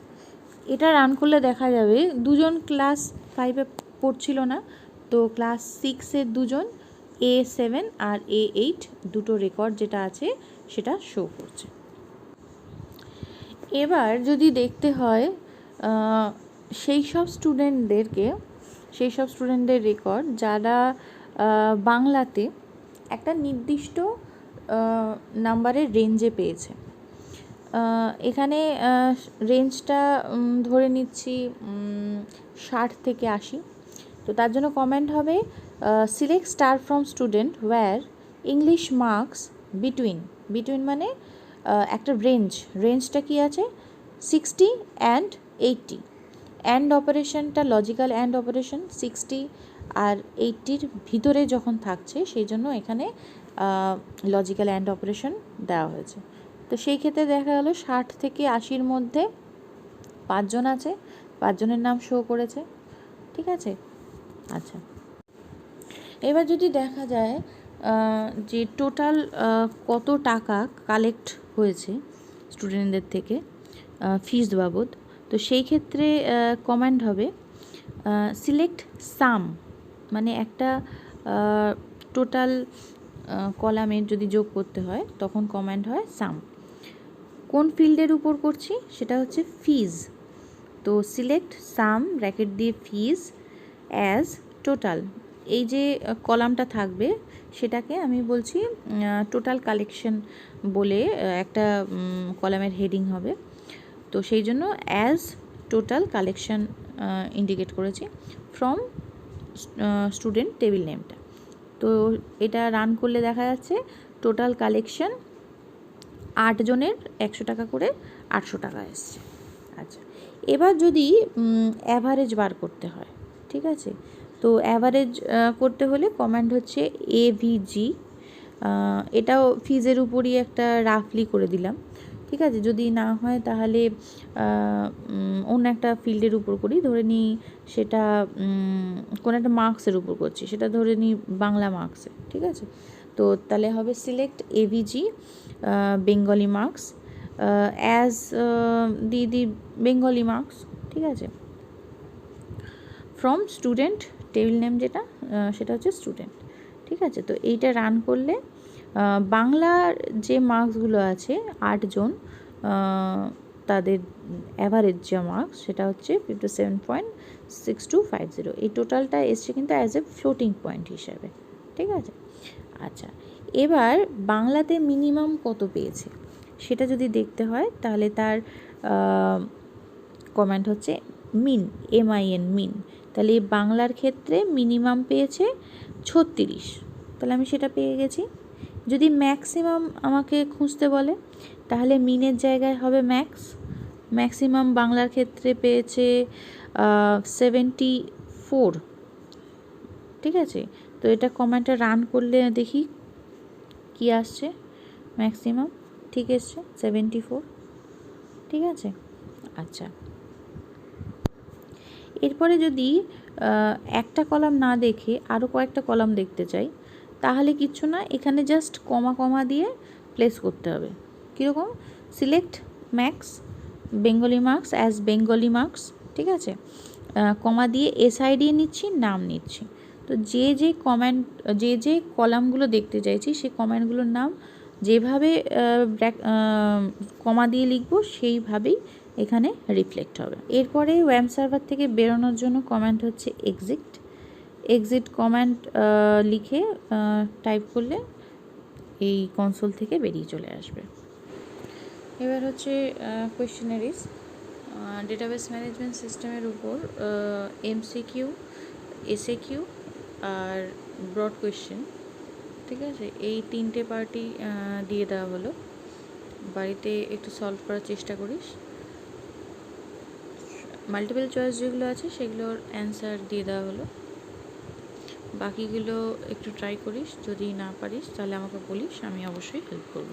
এটা রান করলে দেখা যাবে দুজন ক্লাস 5-এ পড়ছিল না, তো ক্লাস 6-এর দুজন A7 আর A8 দুটো রেকর্ড যেটা আছে সেটা শো করছে। এবার যদি দেখতে হয় সেই সব স্টুডেন্টদের রেকর্ড যারা বাংলাতে একটা নির্দিষ্ট নাম্বারের রেঞ্জে পেয়েছে। এখানে রেঞ্জটা ধরে নিচ্ছি 60 থেকে 80। তো তার জন্য কমেন্ট হবে select star from student where English marks between মানে একটা রেঞ্জটা কি আছে 60 অ্যান্ড 80। অ্যান্ড অপারেশনটা লজিক্যাল অ্যান্ড অপারেশন 60 আর 80-র ভিতরে যখন থাকছে সেই জন্য এখানে লজিক্যাল অ্যান্ড অপারেশন দেওয়া হয়েছে। তো সেই ক্ষেত্রে দেখা গেল 60 থেকে 80-র মধ্যে 5 জন আছে, 5 জনের নাম শো করেছে, ঠিক আছে। আচ্ছা, এবার যদি দেখা যায় যে টোটাল কত টাকা কালেক্ট হয়েছে স্টুডেন্টদের থেকে ফিস বাবদ, তো সেই ক্ষেত্রে কমেন্ট হবে সিলেক্ট সাম, মানে একটা টোটাল কলামের যদি যোগ করতে হয় তখন কমেন্ট হয় সাম। কোন ফিল্ডের উপর করছি সেটা হচ্ছে ফিজ, তো সিলেক্ট সাম ব্র্যাকেট দিয়ে ফিজ অ্যাজ টোটাল। এই যে কলামটা থাকবে সেটাকে আমি বলছি টোটাল কালেকশন বলে একটা কলামের হেডিং হবে, তো সেই জন্য অ্যাজ টোটাল কালেকশন ইন্ডিকেট করেছি ফ্রম স্টুডেন্ট টেবিল নেমটা। তো এটা রান করলে দেখা যাচ্ছে টোটাল কালেকশন 8 জনের 100 টাকা করে 800 টাকা এসছে। আচ্ছা, এবার যদি অ্যাভারেজ বার করতে হয়, ঠিক আছে, তো অ্যাভারেজ করতে হলে কমান্ড হচ্ছে AVG। এটাও ফিজের উপরই একটা রাফলি করে দিলাম, ঠিক আছে। যদি না হয় তাহলে অন্য একটা ফিল্ডের উপর করি, ধরে নিই সেটা কোনো একটা মার্কসের উপর করছি, সেটা ধরে নিই বাংলা মার্কসে, ঠিক আছে। তো তাহলে হবে select AVG Bengali marks as the Bengali marks, ঠিক আছে, ফ্রম স্টুডেন্ট টেবিল নেম যেটা সেটা হচ্ছে স্টুডেন্ট, ঠিক আছে। তো এইটা রান করলে বাংলার যে মার্কসগুলো আছে 8 জন তাদের অ্যাভারেজ যা মার্কস সেটা হচ্ছে 57.6250। এই টোটালটা এসছে কিন্তু অ্যাজ এ ফ্লোটিং পয়েন্ট হিসাবে, ঠিক আছে। আচ্ছা, এবার বাংলাতে মিনিমাম কত পেয়েছে সেটা যদি দেখতে হয় তাহলে তার কমেন্ট হচ্ছে মিন, MIN মিন। তাহলে এই বাংলার ক্ষেত্রে মিনিমাম পেয়েছে 36, তাহলে আমি সেটা পেয়ে গেছি। যদি ম্যাক্সিমাম আমাকে খুঁজতে বলে তাহলে মিনের জায়গায় হবে ম্যাক্সিমাম বাংলার ক্ষেত্রে পেয়েছে 74, ঠিক আছে। তো এটা কমেন্টটা রান করলে দেখি কি আসছে। ম্যাক্সিমাম ঠিক এসছে 74, ঠিক আছে। আচ্ছা, এরপরে যদি একটা কলাম না দেখে আরও কয়েকটা কলাম দেখতে চাই তাহলে কিচ্ছু না, এখানে জাস্ট কমা দিয়ে প্লেস করতে হবে। কীরকম? Select max Bengali marks as Bengali marks, ঠিক আছে। কমা দিয়ে SI দিয়ে নিচ্ছি, নাম নিচ্ছি। তো যে কলামগুলো দেখতে চাইছি সেই কমেন্টগুলোর নাম যেভাবে কমা দিয়ে লিখবো সেইভাবেই এখানে রিফ্লেক্ট হবে। এরপরে ওয়েব সার্ভার থেকে বেরোনোর জন্য কমেন্ট হচ্ছে এক্সিট কমেন্ট লিখে টাইপ করলে এই কনসোল থেকে বেরিয়ে চলে আসবে। এবার হচ্ছে কোয়েশ্চেনারিজ। ডেটাবেস ম্যানেজমেন্ট সিস্টেমের উপর MCQ, SAQ আর ব্রড কোয়েশ্চেন, ঠিক আছে। এই তিনটে পার্টি দিয়ে দেওয়া হলো, বাড়িতে একটু সলভ করার চেষ্টা করিস। মাল্টিপল চয়েস যেগুলো আছে সেগুলোর অ্যান্সার দিয়ে দেওয়া হলো, বাকিগুলো একটু ট্রাই করিস। যদি না পারিস তাহলে আমাকে বলিস, আমি অবশ্যই হেল্প করব।